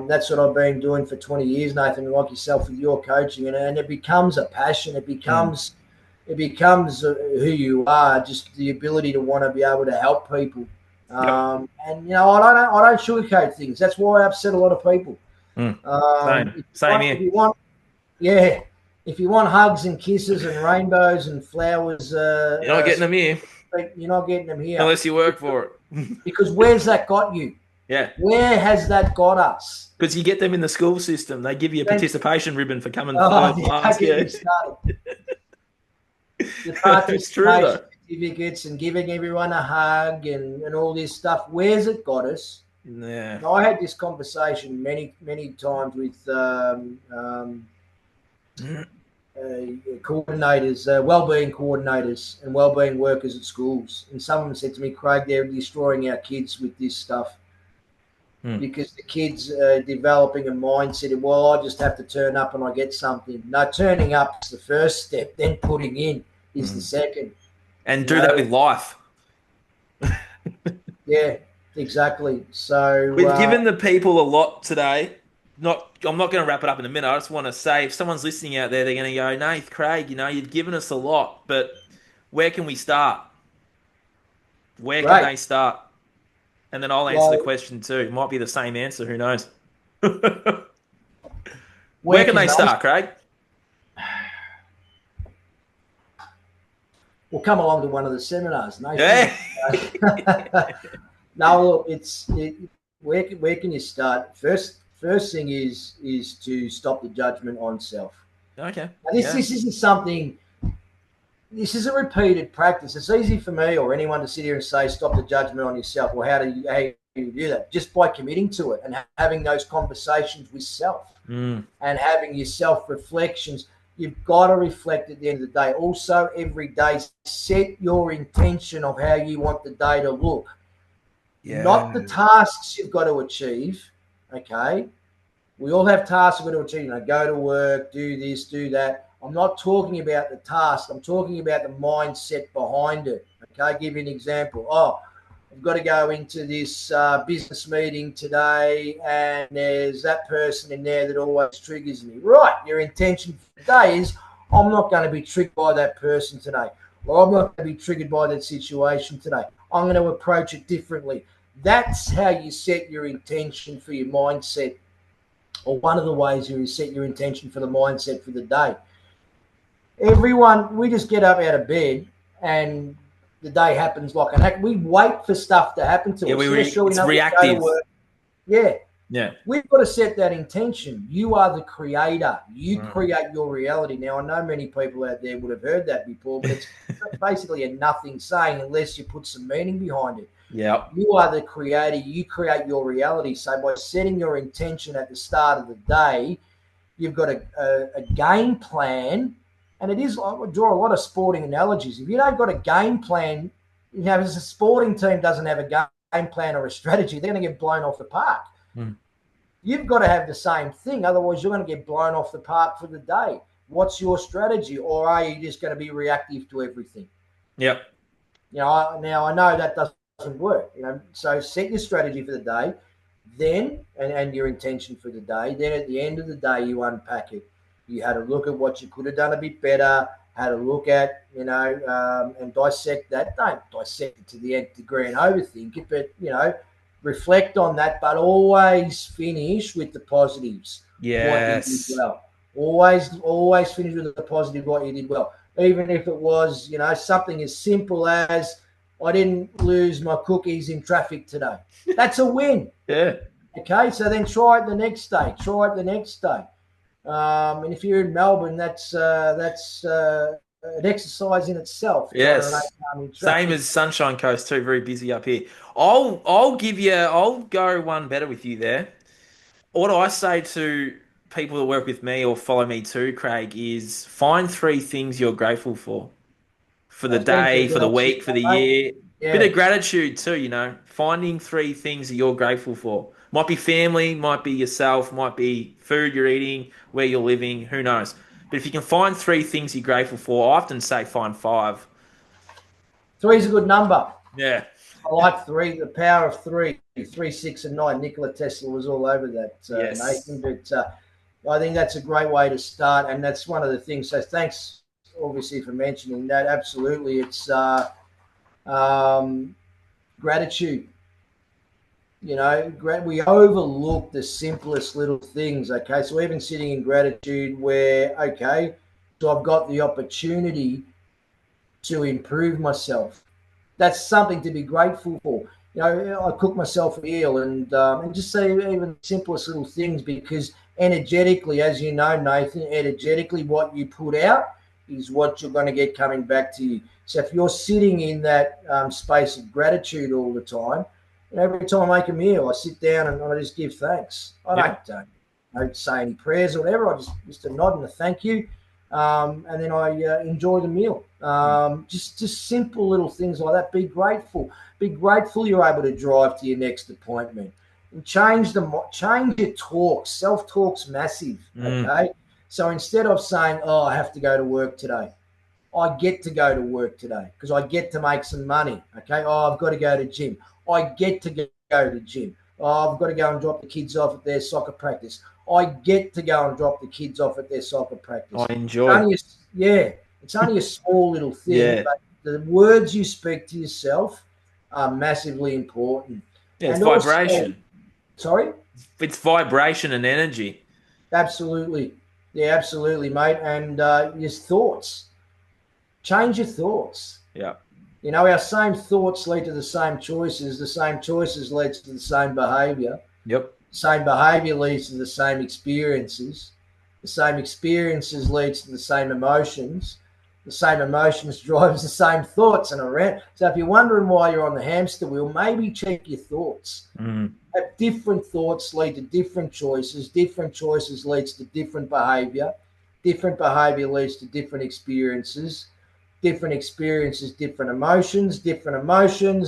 that's what I've been doing for 20 years, Nathan, like yourself with your coaching, and it becomes a passion. It becomes who you are, just the ability to want to be able to help people. Yep. And I don't sugarcoat things. That's why I upset a lot of people. Mm. Um, Same. if, you Same want, here. if you want, yeah, if you want hugs and kisses and rainbows and flowers, You're not getting them here you're not getting them here. unless you work for it. Because where's that got you? Yeah. Where has that got us? Because you get them in the school system. They give you a participation ribbon for coming Oh, third class. Yeah. The It's true, though. certificates and giving everyone a hug and all this stuff. Where's it got us? Yeah. Now, I had this conversation many times with coordinators, wellbeing coordinators and wellbeing workers at schools. And some of them said to me, Craig, they're destroying our kids with this stuff. Because the kids are developing a mindset of, well, I just have to turn up and I get something. No, turning up is the first step, then putting in is the second. And do that with life. Yeah, exactly. So, We've given the people a lot today. I'm not going to wrap it up in a minute. I just want to say, if someone's listening out there, they're going to go, Nath, Craig, you've given us a lot, but where can we start? Where can great. they start? And then I'll answer the Well, question too. It might be the same answer. Who knows? Where where can can they they? start, Craig? Well, come along to one of the seminars, Nathan. Yeah. No, look, where can you start? First thing is to stop the judgment on self. Okay. Now, Yeah. this isn't something. This is a repeated practice. It's easy for me or anyone to sit here and say, stop the judgment on yourself. Well, how do you do that? Just by committing to it and having those conversations with self Mm. and having your self reflections. You've got to reflect at the end of the day. Also, every day, set your intention of how you want the day to look, not the Yeah. tasks you've got to achieve. Okay. We all have tasks we've got to achieve. Go to work, do this, do that. I'm not talking about the task. I'm talking about the mindset behind it. Okay, I'll give you an example. Oh, I've got to go into this business meeting today, and there's that person in there that always triggers me. Right, your intention for the day is, I'm not going to be triggered by that person today, or I'm not going to be triggered by that situation today. I'm going to approach it differently. That's how you set your intention for your mindset, or one of the ways you set your intention for the mindset for the day. Everyone, we just get up out of bed and the day happens like an act. We wait for stuff to happen to Yeah, us. Yeah, sure, we it's know we go to reactive. work. Yeah, Yeah. we've got to set that intention. You are the creator. You Mm. create your reality. Now, I know many people out there would have heard that before, but it's basically a nothing saying unless you put some meaning behind it. Yeah. You are the creator. You create your reality. So by setting your intention at the start of the day, you've got a game plan. And it is, I would draw a lot of sporting analogies. If you don't got a game plan, as a sporting team doesn't have a game plan or a strategy, they're going to get blown off the park. Mm. You've got to have the same thing. Otherwise, you're going to get blown off the park for the day. What's your strategy? Or are you just going to be reactive to everything? Yep. Now I know that doesn't work. So set your strategy for the day, then and your intention for the day. Then at the end of the day, you unpack it. You had a look at what you could have done a bit better. Had a look at and dissect that. Don't dissect it to the nth degree and overthink it, but reflect on that. But always finish with the positives. What you did Yes. well. Always finish with the positive. What you did well. Even if it was, something as simple as I didn't lose my cookies in traffic today. That's a win. Yeah. Okay, so then try it the next day. And if you're in Melbourne, that's an exercise in itself. Trying to remain Yes. calm in Same traffic. as Sunshine Coast too. Very busy up here. I'll go one better with you there. What I say to people that work with me or follow me too, Craig, is find three things you're grateful for the Thank you day, for for the that shit, week, for the mate. year. Bit Yeah, of gratitude too, finding three things that you're grateful for. Might be family, might be yourself, might be food you're eating, where you're living, who knows. But if you can find three things you're grateful for, I often say find five. three's a good number. Yeah. I like three. The power of three. 3, 6, and 9. Nikola Tesla was all over that, Yes. Nathan. But I think that's a great way to start, and that's one of the things. So thanks, obviously, for mentioning that. Absolutely, it's gratitude. We overlook the simplest little things. Okay, so even sitting in gratitude, where so I've got the opportunity to improve myself. That's something to be grateful for. I cook myself a meal and just say even the simplest little things, because energetically, as you know, Nathan, energetically, what you put out is what you're going to get coming back to you. So if you're sitting in that space of gratitude all the time, every time I make a meal, I sit down and I just give thanks. Yeah. I don't say any prayers or whatever. I just a nod and a thank you. And then I enjoy the meal. Just simple little things like that. Be grateful. Be grateful you're able to drive to your next appointment. And change your talk. Self-talk's massive. Mm. Okay. So instead of saying, "Oh, I have to go to work today," I get to go to work today because I get to make some money. Okay. Oh, I've got to go to gym. I get to go to gym. Oh, I've got to go and drop the kids off at their soccer practice. I get to go and drop the kids off at their soccer I practice. It's enjoy. only it's only a small little thing, Yeah. but the words you speak to yourself are massively important. Yeah, it's And also, vibration. sorry, It's vibration and energy. absolutely, yeah, absolutely, mate. And your thoughts, change your thoughts. Yeah. You know, our same thoughts lead to the same choices. The same choices leads to the same behaviour. Yep. Same behavior leads to the same experiences. The same experiences leads to the same emotions. The same emotions drives the same thoughts and around. So if you're wondering why you're on the hamster wheel, maybe check your thoughts. Mm. Different thoughts lead to different choices. Different choices leads to different behavior. Different behavior leads to different experiences. Different experiences, different emotions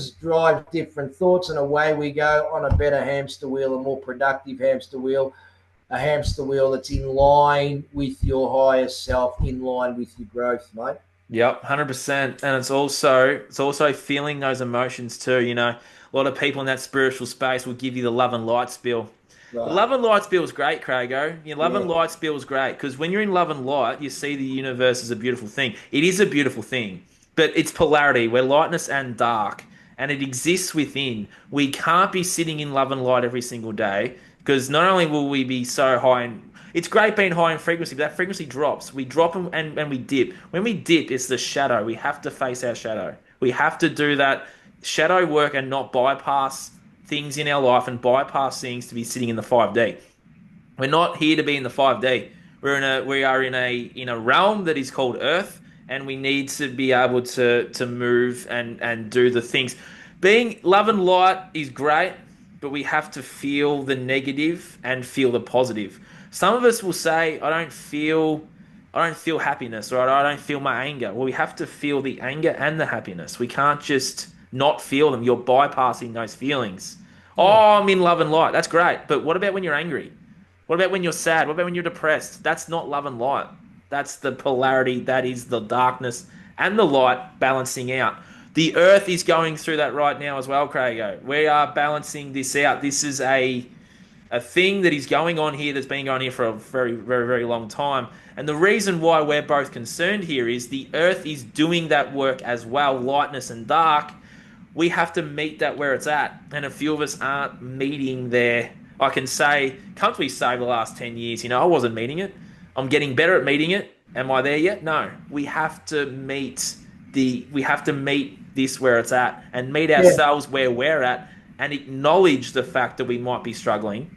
drive different thoughts, and away we go on a better hamster wheel, a more productive hamster wheel, a hamster wheel that's in line with your higher self, in line with your growth, mate. Yep, 100%. And it's also feeling those emotions too. A lot of people in that spiritual space will give you the love and light spiel. The Right. love and light spiel is great, Crago. Your love Yeah. and light spiel is great because when you're in love and light, you see the universe as a beautiful thing. It is a beautiful thing, but it's polarity. We're lightness and dark, and it exists within. We can't be sitting in love and light every single day because not only will we be so high in it's great being high in frequency, but that frequency drops. We drop and we dip. When we dip, it's the shadow. We have to face our shadow. We have to do that shadow work and not bypass things in our life and bypass things to be sitting in the 5D. We're not here to be in the 5D. We are in a realm that is called Earth, and we need to be able to move and do the things. Being love and light is great, but we have to feel the negative and feel the positive. Some of us will say, I don't feel happiness, or I don't feel my anger. Well, we have to feel the anger and the happiness. We can't just not feel them. You're bypassing those feelings. Yeah. Oh, I'm in love and light. That's great. But what about when you're angry? What about when you're sad? What about when you're depressed? That's not love and light. That's the polarity. That is the darkness and the light balancing out. The earth is going through that right now as well, Craig. We are balancing this out. This is a thing that is going on here that's been going here for a very, very, very long time. And the reason why we're both concerned here is the earth is doing that work as well, lightness and dark. We have to meet that where it's at. And a few of us aren't meeting there. I can say, comfortably say the last 10 years, I wasn't meeting it. I'm getting better at meeting it. Am I there yet? No. We have to meet this where it's at and meet Yeah. ourselves where we're at and acknowledge the fact that we might be struggling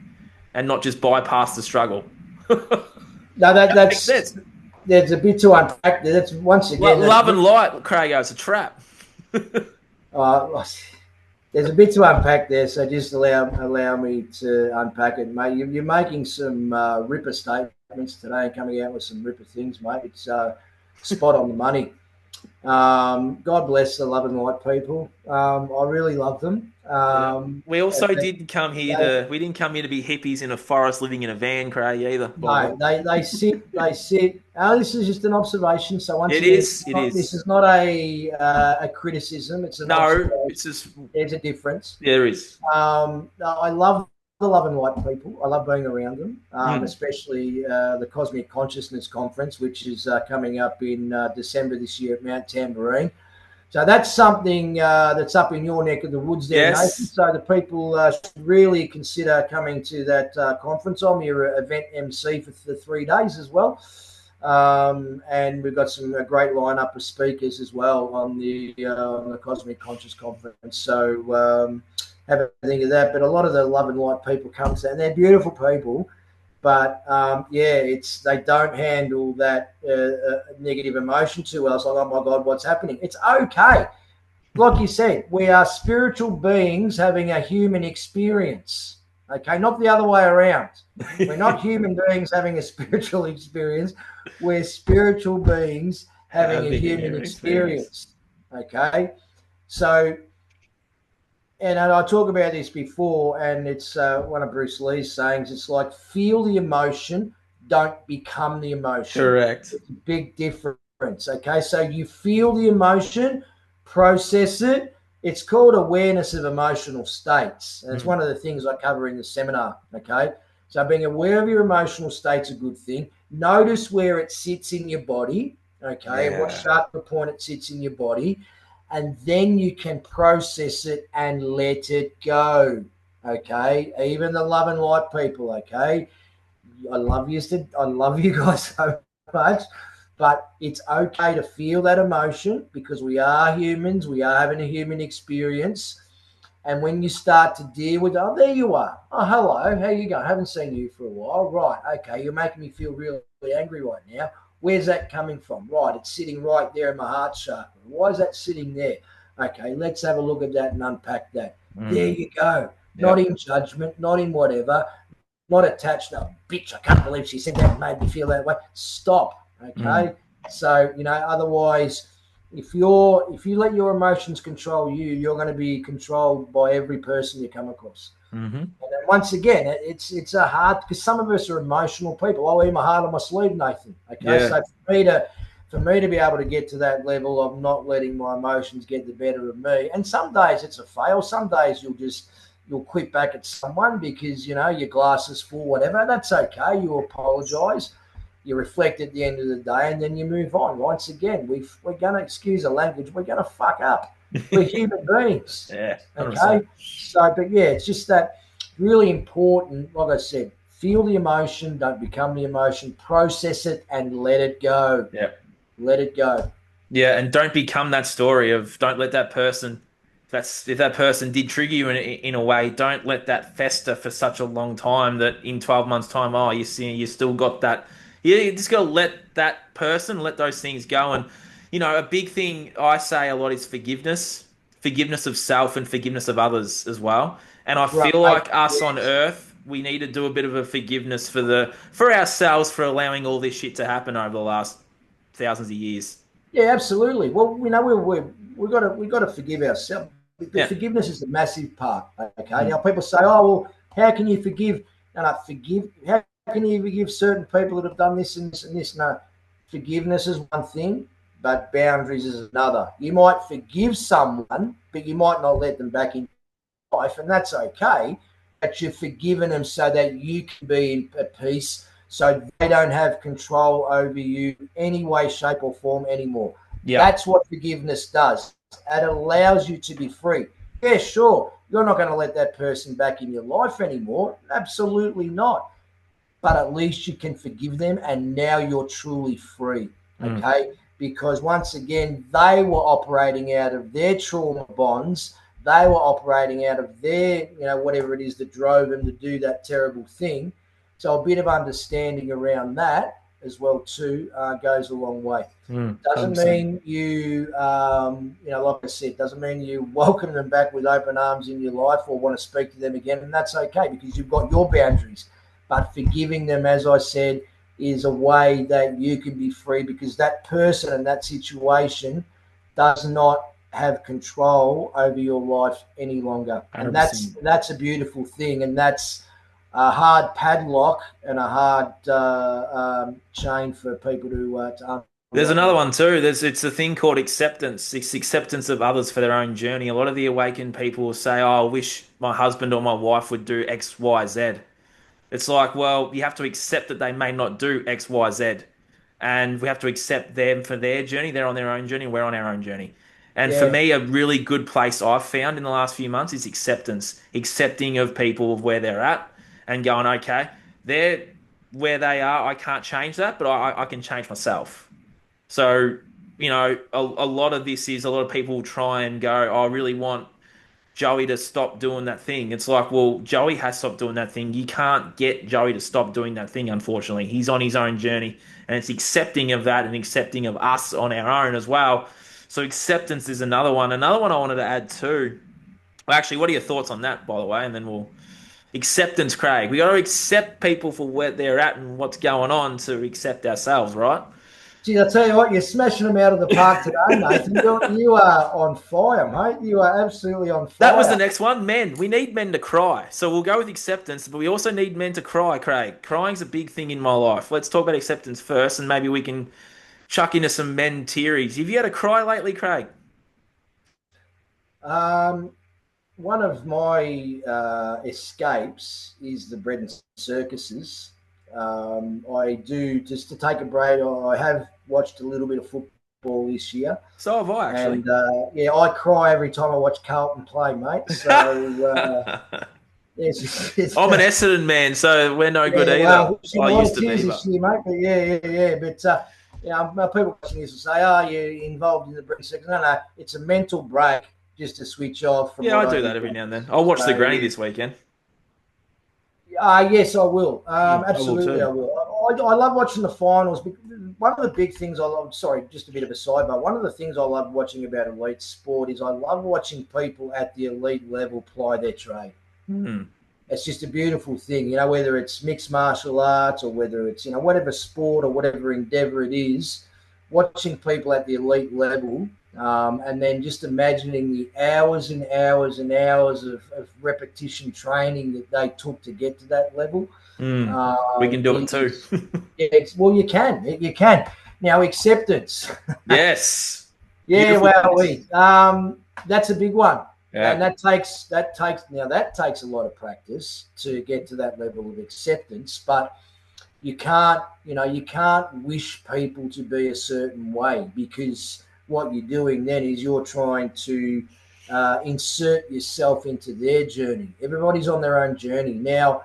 and not just bypass the struggle. No, That makes that's sense. there's a bit to unpack there. That's once Well, again love and light, Craig, it's a trap. uh, there's a bit to unpack there. So just allow me to unpack it, mate. You're making some ripper statements today and coming out with some ripper things, mate. It's spot on the money. God bless the love and light people. I really love them. Yeah. We also They, didn't come here to we didn't come here to be hippies in a forest living in a van, Craig, either. By the way. no, they sit. This is just an observation. So once It again, is. It this is. is not a criticism. It's an No, observation. it's just There's a difference. there is. I love the love and light people. I love being around them, Mm. especially the Cosmic Consciousness Conference, which is coming up in December this year at Mount Tambourine. So that's something that's up in your neck of the woods there, Nathan. Yes. So the people should really consider coming to that conference. I'm your event MC for the 3 days as well. And we've got some great lineup of speakers as well on the Cosmic Conscious Conference. So have a think of that. But a lot of the love and light people come to, and they're beautiful people. But they don't handle that negative emotion too well. It's like, oh my God, what's happening? It's okay. Like you said, we are spiritual beings having a human experience. Okay, not the other way around. We're not human beings having a spiritual experience. We're spiritual beings having a human experience. Okay, so. And I talk about this before, and it's one of Bruce Lee's sayings. It's like, feel the emotion, don't become the emotion. Correct. It's a big difference. Okay, so you feel the emotion, process it. It's called awareness of emotional states, and it's one of the things I cover in the seminar. Okay, so being aware of your emotional state's a good thing. Notice where it sits in your body. Okay, and what sharp point it sits in your body, and then you can process it and let it go. Okay, even the love and light people. Okay, I love you guys so much, but it's okay to feel that emotion because we are humans. We are having a human experience. And when you start to deal with, oh, there you are. Oh, hello. How you going? I haven't seen you for a while. Right. Okay. You're making me feel really angry right now. Where's that coming from? Right. It's sitting right there in my heart chakra. Why is that sitting there? Okay. Let's have a look at that and unpack that. There you go. Not in judgment, not in whatever, not attached. No, bitch, I can't believe she said that and made me feel that way. Stop. Okay. So, otherwise, if you let your emotions control you, you're going to be controlled by every person you come across. And then once again, it's a hard, because some of us are emotional people. I wear my heart on my sleeve, Nathan. Okay, so for me to be able to get to that level of not letting my emotions get the better of me, and some days it's a fail. Some days you'll quit back at someone because your glass is full, whatever. That's okay. You apologize. You reflect at the end of the day, and then you move on. Once again, we're going to, excuse the language, we're going to fuck up. We're human beings. Yeah. 100%. Okay. So, but yeah, it's just that really important. Like I said, feel the emotion, don't become the emotion, process it, and let it go. Yeah. Let it go. Yeah, and don't become that story of don't let that person. If that person did trigger you in a way, don't let that fester for such a long time that in 12 months' time, oh, you see, you still got that. You just got to let that person, let those things go. And, a big thing I say a lot is forgiveness of self and forgiveness of others as well. And I Right. feel like us on Earth, we need to do a bit of a forgiveness for ourselves for allowing all this shit to happen over the last thousands of years. Yeah, absolutely. Well, we got to forgive ourselves. Yeah. Forgiveness is the massive part. Okay. Now people say, "Oh, well, how can you forgive?" And I forgive. How can you forgive certain people that have done this and this and this? No, forgiveness is one thing, but boundaries is another. You might forgive someone, but you might not let them back in life, and that's okay. But you've forgiven them so that you can be at peace, so they don't have control over you any way, shape, or form anymore. Yeah. That's what forgiveness does. It allows you to be free. Yeah, sure. You're not going to let that person back in your life anymore. Absolutely not. But at least you can forgive them, and now you're truly free. Okay? Because once again, they were operating out of their trauma bonds. They were operating out of their, whatever it is that drove them to do that terrible thing. So a bit of understanding around that as well too goes a long way. Doesn't 100%. mean you, like I said, doesn't mean you welcome them back with open arms in your life or want to speak to them again, and that's okay because you've got your boundaries. But forgiving them, as I said, is a way that you can be free because that person and that situation does not have control over your life any longer, and 100%. that's a beautiful thing, and that's a hard padlock and a hard chain for people to There's another one too. It's a thing called acceptance. It's acceptance of others for their own journey. A lot of the awakened people will say, "Oh, I wish my husband or my wife would do X, Y, Z." It's like, well, you have to accept that they may not do X, Y, Z, and we have to accept them for their journey. They're on their own journey. We're on our own journey. And for Yeah, me, a really good place I've found in the last few months is acceptance, accepting of people of where they're at, and going, okay, they're where they are. I can't change that, but I can change myself. So, a lot of this is a lot of people try and go, "Oh, I really want Joey to stop doing that thing." It's like, well, Joey has stopped doing that thing. You can't get Joey to stop doing that thing, unfortunately. He's on his own journey, and it's accepting of that and accepting of us on our own as well. So acceptance is another one. Another one I wanted to add too. Well, actually, what are your thoughts on that, by the way? And then we'll acceptance, Craig. We got to accept people for where they're at and what's going on to accept ourselves, right? gee, I tell you what, you're smashing them out of the park today, Nathan. You are on fire, mate. You are absolutely on That was the fire. next one. Men. We need men to cry. So we'll go with acceptance, but we also need men to cry, Craig. Crying's a big thing in my life. Let's talk about acceptance first, and maybe we can chuck into some men tearies. Have you had a cry lately, Craig? Um, One of my escapes is the bread and circuses. I do just to take a break. I have watched a little bit of football this year, So have I, actually. and yeah, I cry every time I watch Carlton play, mate. So it's I'm an Essendon man, so we're no good yeah, either. well, we've seen I a lot used of to be, tears but this year, mate. But yeah. But people watching this will say, "Oh, you're involved in the bread and circus." No, it's a mental break just to switch off from yeah, what I I do do. that every now and then. I'll watch the Granny So this weekend. yes, I will. I will Absolutely, I too. will. I love watching the finals. One of the big things I love, sorry, just a bit of a sidebar. One of the things I love watching about elite sport is I love watching people at the elite level ply their trade. Hmm. It's just a beautiful thing, whether it's mixed martial arts or whether it's, whatever sport or whatever endeavor it is, watching people at the elite level, and then just imagining the hours and hours and hours of repetition training that they took to get to that level. Hmm. We can do it too. Is it's, well, you can now acceptance. Yes. Yeah, Beautiful well, place. that's a big one, and Yeah. that takes a lot of practice to get to that level of acceptance. But you can't wish people to be a certain way, because what you're doing then is you're trying to insert yourself into their journey. Everybody's on their own journey now.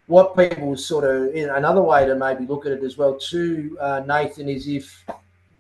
What people sort of, another way to maybe look at it as well too, Nathan, is if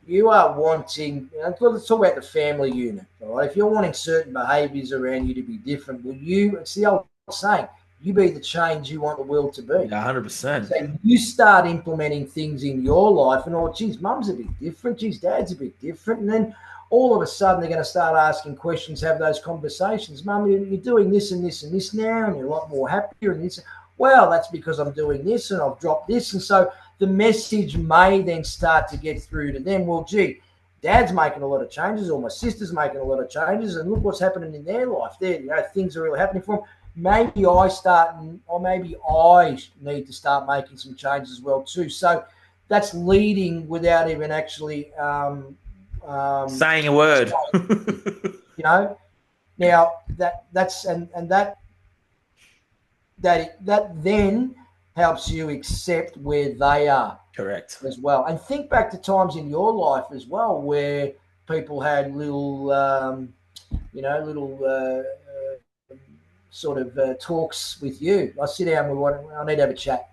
you are wanting, let's talk about the family unit, all right? If you're wanting certain behaviours around you to be different, it's the old saying, you be the change you want the world to be. Yeah, 100%. So you start implementing things in your life, and geez, mum's a bit different, geez, dad's a bit different, and then all of a sudden they're going to start asking questions, have those conversations. Mum, you're doing this and this and this now, and you're a lot more happier. And this, well, that's because I'm doing this and I've dropped this, and so the message may then start to get through to them. Well, gee, dad's making a lot of changes, or my sister's making a lot of changes, and look what's happening in their life. Things are really happening for them. Maybe maybe I need to start making some changes as well too. So that's leading without even actually, Saying a word. you know. Now that's and that then helps you accept where they are Correct. as well, and think back to times in your life as well where people had little, little sort of talks with you. I sit down, I need to have a chat.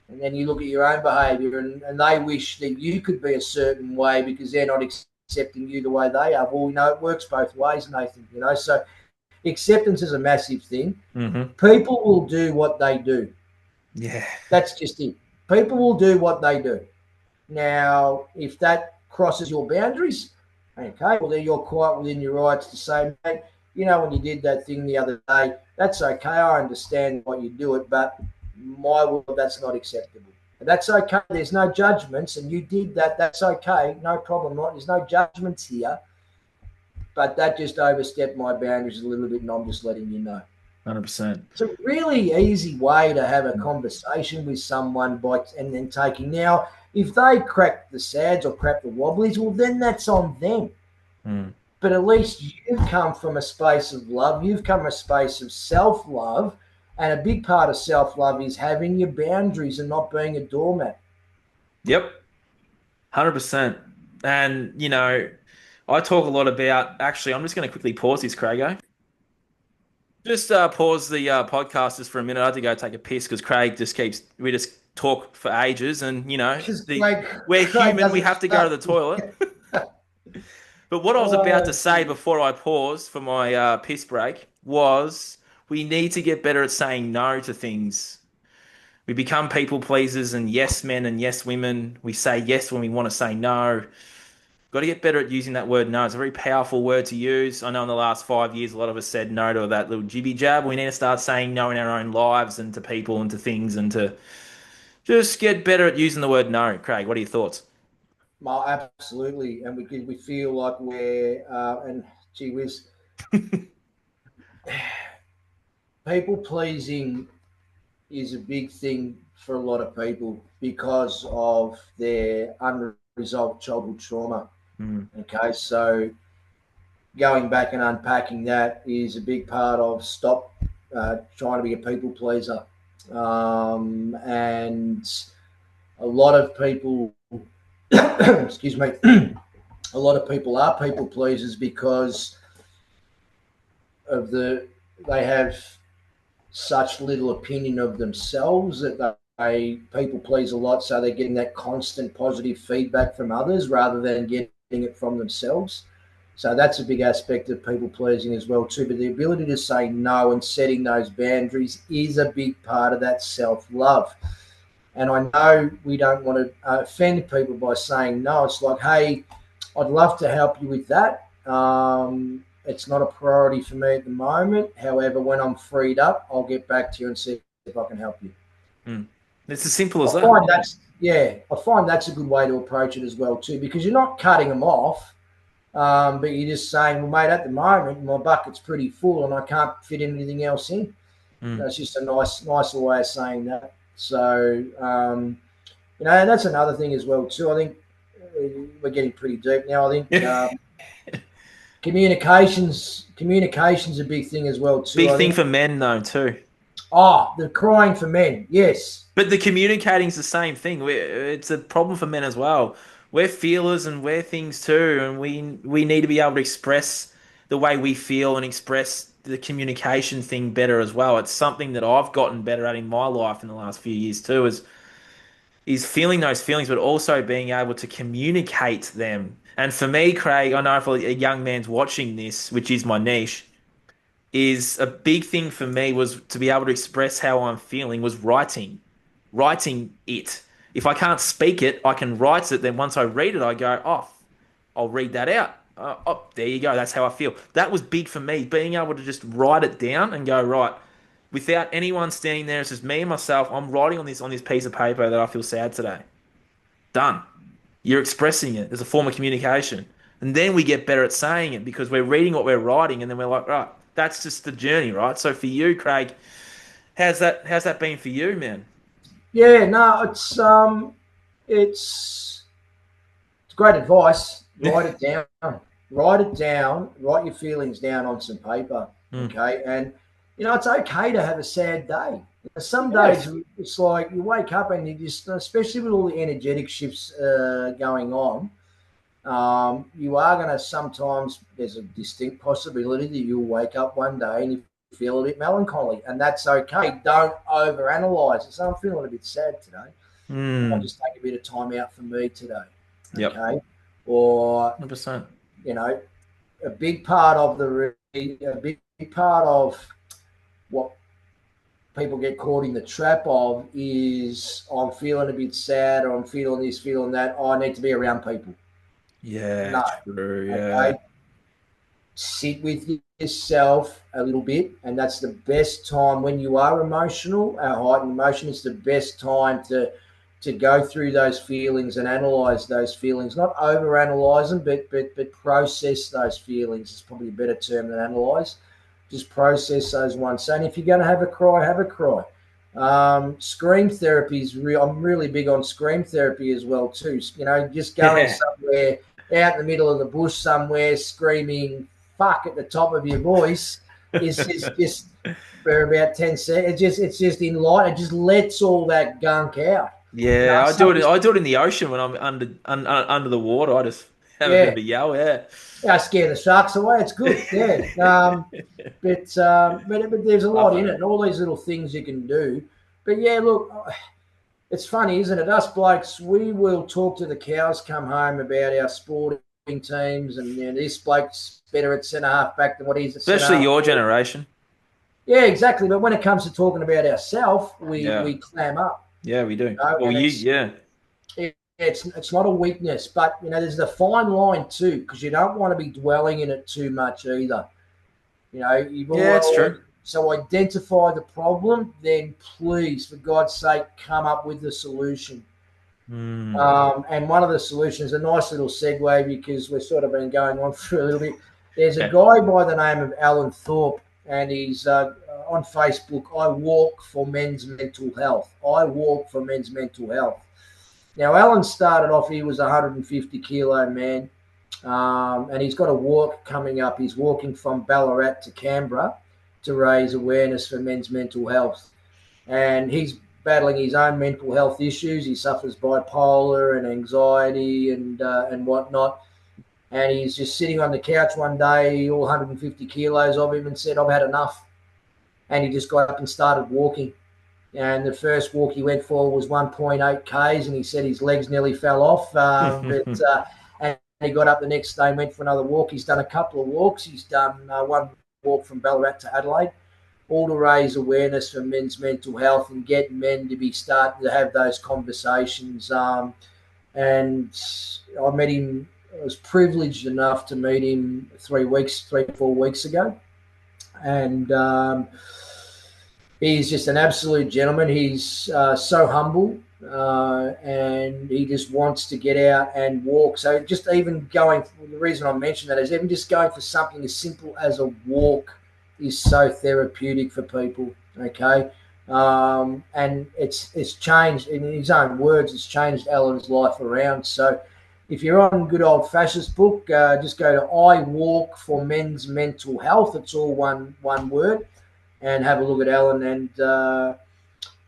And then you look at your own behaviour, and they wish that you could be a certain way because they're not accepting you the way they are. Well, it works both ways, Nathan. So acceptance is a massive thing. Mm-hmm. People will do what they do. Yeah. That's just it. People will do what they do. Now, if that crosses your boundaries, okay, well, then you're quite within your rights to say, mate, when you did that thing the other day, that's okay. I understand why you do it, but my world, that's not acceptable. And that's okay. There's no judgments, and you did that. That's okay. No problem. Right? There's no judgments here, but that just overstepped my boundaries a little bit, and I'm just letting you know. 100%. It's a really easy way to have a conversation with someone and then taking. Now, if they crack the sads or crack the wobblies, well, then that's on them. Mm. But at least you've come from a space of love. You've come from a space of self-love. And a big part of self-love is having your boundaries and not being a doormat. Yep. 100%. And, I talk a lot about, actually, I'm just going to quickly pause this, Craig. Just pause the podcast just for a minute. I had to go take a piss because we just talk for ages, and Because Craig, we're Craig human. We doesn't have to go to shut. the toilet. But what I was about to Oh, say before I paused for my piss break was we need to get better at saying no to things. We become people pleasers and yes men and yes women. We say yes when we want to say no. Got to get better at using that word no. It's a very powerful word to use. I know in the last 5 years, a lot of us said no to that little jibby jab. We need to start saying no in our own lives and to people and to things and to just get better at using the word no. Craig, what are your thoughts? well, absolutely. And we feel like and gee whiz, people pleasing is a big thing for a lot of people. because of their unresolved childhood trauma. Okay, so going back and unpacking that is a big part of stop trying to be a people pleaser. And a lot of people, excuse me, a lot of people are people pleasers because of they have such little opinion of themselves that they people please a lot, so they're getting that constant positive feedback from others rather than getting it from themselves. So that's a big aspect of people pleasing as well too. But the ability to say no and setting those boundaries is a big part of that self-love. And I know we don't want to offend people by saying no. It's like, hey, I'd love to help you with that. It's not a priority for me at the moment. However, when I'm freed up, I'll get back to you and see if I can help you. It's as simple as I find that's a good way to approach it as well too, because you're not cutting them off, but you're just saying, well, mate, at the moment my bucket's pretty full and I can't fit anything else in. That's just a nicer way of saying that. So, and that's another thing as well too. I think we're getting pretty deep now. I think communication's a big thing as well too. Big thing for men though too. Oh, the crying for men, yes. But the communicating's the same thing. It's a problem for men as well. We're feelers and we're things too, and we need to be able to express the way we feel and express the communication thing better as well. It's something that I've gotten better at in my life in the last few years too, is feeling those feelings, but also being able to communicate them. And for me, Craig, I know if a young man's watching this, which is my niche, is a big thing for me was to be able to express how I'm feeling was writing it. If I can't speak it, I can write it. Then once I read it, I go, oh, I'll read that out. Oh, there you go. That's how I feel. That was big for me, being able to just write it down and go, right, without anyone standing there. It's just me and myself. I'm writing on this piece of paper that I feel sad today. Done. You're expressing it. There's a form of communication. And then we get better at saying it because we're reading what we're writing and then we're like, right, that's just the journey, right? So for you, Craig, how's that been for you, man? Yeah, no, it's great advice. Write it down. Write your feelings down on some paper. Okay. And it's okay to have a sad day. Some days it's like you wake up and you just, especially with all the energetic shifts going on, you are going to sometimes, there's a distinct possibility that you'll wake up one day and you feel a bit melancholy, and that's okay. Don't overanalyze it. So I'm feeling a bit sad today. I'll just take a bit of time out for me today. Okay. Or 100%. A big part of what people get caught in the trap of is I'm feeling a bit sad, or I'm feeling this, feeling that. I need to be around people. Yeah, no. True. Yeah. Okay? Sit with yourself a little bit, and that's the best time when you are emotional. Our heightened emotion is the best time to go through those feelings and analyze those feelings. Not overanalyze them, but process those feelings is probably a better term than analyze. Just process those ones. So, and if you're going to have a cry, have a cry. Scream therapy is real. I'm really big on scream therapy as well too. Just going somewhere out in the middle of the bush somewhere, screaming "fuck" at the top of your voice is just for about 10 seconds. It's just in light. It just lets all that gunk out. Yeah, I do it in the ocean when I'm under the water. I just have a bit of a yell. Yeah. I scare the sharks away. It's good. Yeah. But there's a lot in it, and all these little things you can do. But yeah, look, it's funny, isn't it? Us blokes, we will talk to the cows come home about our sporting teams, and this bloke's better at centre half back than what he's at especially your generation. Yeah, exactly. But when it comes to talking about ourselves, we clam up. Yeah, we do. It's not a weakness, but there's the fine line too, because you don't want to be dwelling in it too much either. It's true. So identify the problem, then please, for God's sake, come up with the solution. And one of the solutions, a nice little segue, because we've sort of been going on for a little bit. There's a guy by the name of Alan Thorpe, and he's on Facebook. I walk for men's mental health. I walk for men's mental health. Now, Alan started off, he was a 150 kilo man, and he's got a walk coming up. He's walking from Ballarat to Canberra to raise awareness for men's mental health. And he's battling his own mental health issues. He suffers bipolar and anxiety and whatnot. And he's just sitting on the couch one day, all 150 kilos of him, and said, "I've had enough." And he just got up and started walking. And the first walk he went for was 1.8 Ks, and he said his legs nearly fell off. And he got up the next day and went for another walk. He's done a couple of walks. He's done one walk from Ballarat to Adelaide, all to raise awareness for men's mental health and get men to be starting to have those conversations. And I met him. I was privileged enough to meet him 4 weeks ago, and he's just an absolute gentleman. He's so humble, and he just wants to get out and walk. So just even going, the reason I mention that is even just going for something as simple as a walk is so therapeutic for people. Okay. And it's changed, in his own words, it's changed Alan's life around. So if you're on good old fascist book, just go to I Walk for Men's Mental Health. It's all one word, and have a look at Alan. And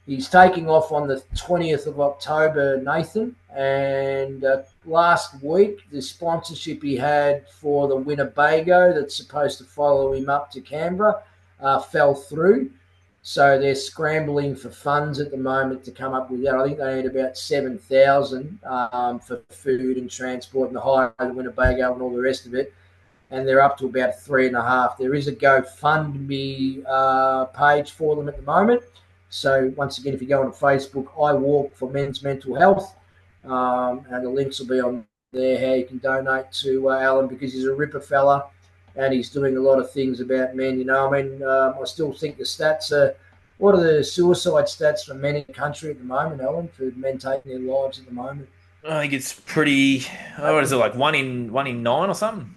he's taking off on the 20th of October, Nathan. And last week, the sponsorship he had for the Winnebago that's supposed to follow him up to Canberra fell through. So they're scrambling for funds at the moment to come up with that. I think they need about 7,000 for food and transport and the hire of the Winnebago and all the rest of it. And they're up to about 3.5. There is a GoFundMe page for them at the moment. So once again, if you go on Facebook, I Walk for Men's Mental Health, and the links will be on there how you can donate to Alan, because he's a ripper fella and he's doing a lot of things about men. You know, I mean, I still think the stats are, what are the suicide stats for men in the country at the moment, Alan, for men taking their lives at the moment? I think it's pretty. Oh, what is it, like one in nine or something?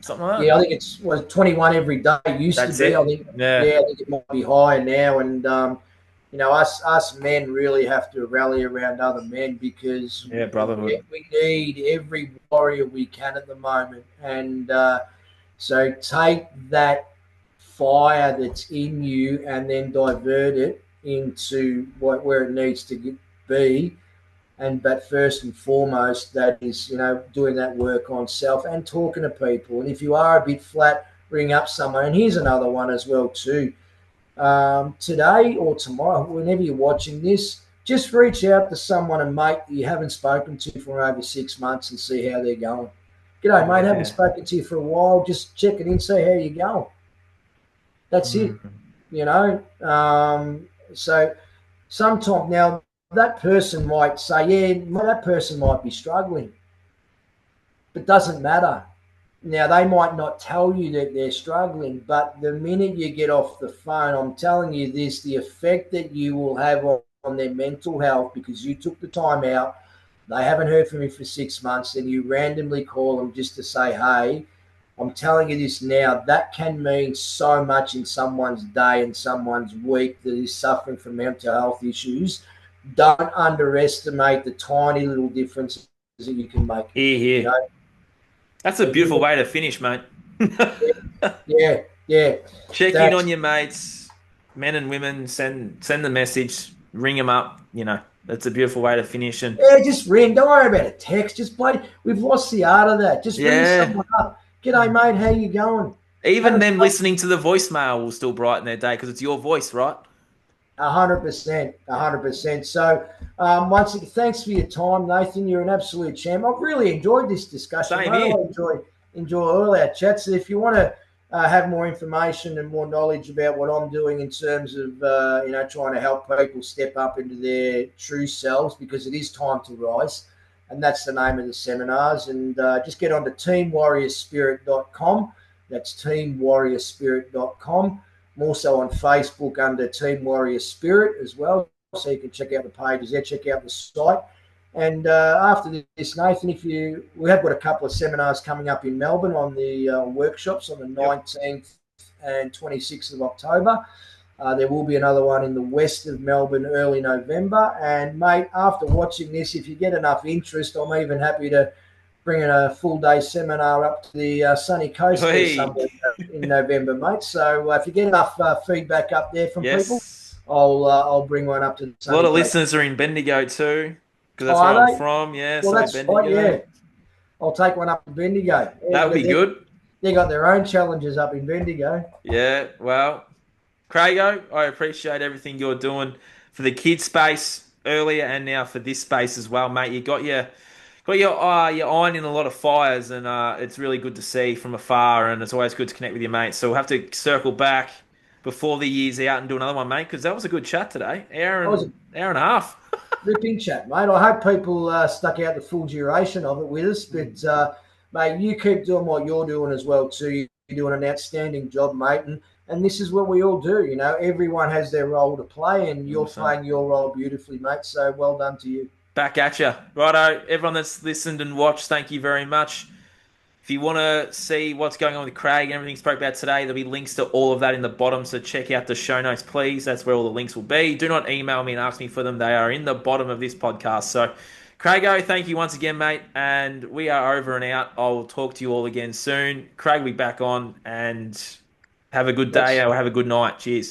Something like Yeah, that. I think it's 21 every day. It used to That's be. I it. think, Yeah. yeah, I think it might be higher now. And you know, us men really have to rally around other men, because Yeah, brotherhood. we need every warrior we can at the moment. And so take that fire that's in you and then divert it into where it needs to be. And but first and foremost, that is, you know, doing that work on self and talking to people. And if you are a bit flat, ring up someone. And here's another one as well too. Today or tomorrow, whenever you're watching this, just reach out to someone, a mate that you haven't spoken to for over 6 months, and see how they're going. G'day, mate. Haven't Yeah. spoken to you for a while. Just checking in, see how you're going. That's it. Mm. You know. So sometimes now that person might say, yeah, that person might be struggling, but doesn't matter. Now, they might not tell you that they're struggling, but the minute you get off the phone, I'm telling you this, the effect that you will have on their mental health, because you took the time out, they haven't heard from you for 6 months, and you randomly call them just to say, hey, I'm telling you this now, that can mean so much in someone's day and someone's week that is suffering from mental health issues. Don't underestimate the tiny little differences that you can make. Here, You here. know, That's a so beautiful way to finish, mate. yeah, yeah. Check in on That's your mates, men and women. Send the message. Ring them up. You know, that's a beautiful way to finish. And yeah, just ring. Don't worry about a text. Just bloody, we've lost the art of that. Just ring yeah, someone up. G'day, mate. How you going? even Haven't them spoken. listening to the voicemail will still brighten their day because it's your voice, right? 100%, 100%. So, once again, thanks for your time, Nathan. You're an absolute champ. I've really enjoyed this discussion, Same mate. here. I enjoy all our chats. If you want to have more information and more knowledge about what I'm doing in terms of you know, trying to help people step up into their true selves, because it is time to rise, and that's the name of the seminars. And just get on to teamwarriorspirit.com. That's teamwarriorspirit.com. I'm also on Facebook under Team Warrior Spirit as well, so you can check out the pages there, check out the site. And after this, Nathan, we have got a couple of seminars coming up in Melbourne on the workshops on the Yep. 19th and 26th of October. There will be another one in the west of Melbourne early November. And, mate, after watching this, if you get enough interest, I'm even happy to bring in a full day seminar up to the sunny coast there Hey, somewhere in November, mate. So if you get enough feedback up there from people, yes. I'll bring one up to the A lot sunny of coast. listeners are in Bendigo too, because Oh, that's where I'm are they? from. Yeah, Well, so that's right. Bendigo. Yeah, I'll take one up to Bendigo. That Yeah, would be good. they got their own challenges up in Bendigo. Yeah, well, Craigo, I appreciate everything you're doing for the kids space earlier and now for this space as well, mate. You got your iron in a lot of fires, and it's really good to see from afar, and it's always good to connect with your mates. So we'll have to circle back before the year's out and do another one, mate, because that was a good chat today. I was a Hour and a half. ripping chat, mate. I hope people stuck out the full duration of it with us. But, mate, you keep doing what you're doing as well, too. You're doing an outstanding job, mate. And this is what we all do. You know, everyone has their role to play, and you're 100%. playing your role beautifully, mate. So well done to you. Back at you. Righto, everyone that's listened and watched, thank you very much. If you want to see what's going on with Craig and everything spoke about today, there'll be links to all of that in the bottom. So check out the show notes, please. That's where all the links will be. Do not email me and ask me for them. They are in the bottom of this podcast. So, Craigo, thank you once again, mate. And we are over and out. I'll talk to you all again soon. Craig will be back on and have a good day Let's or have a good night. Cheers.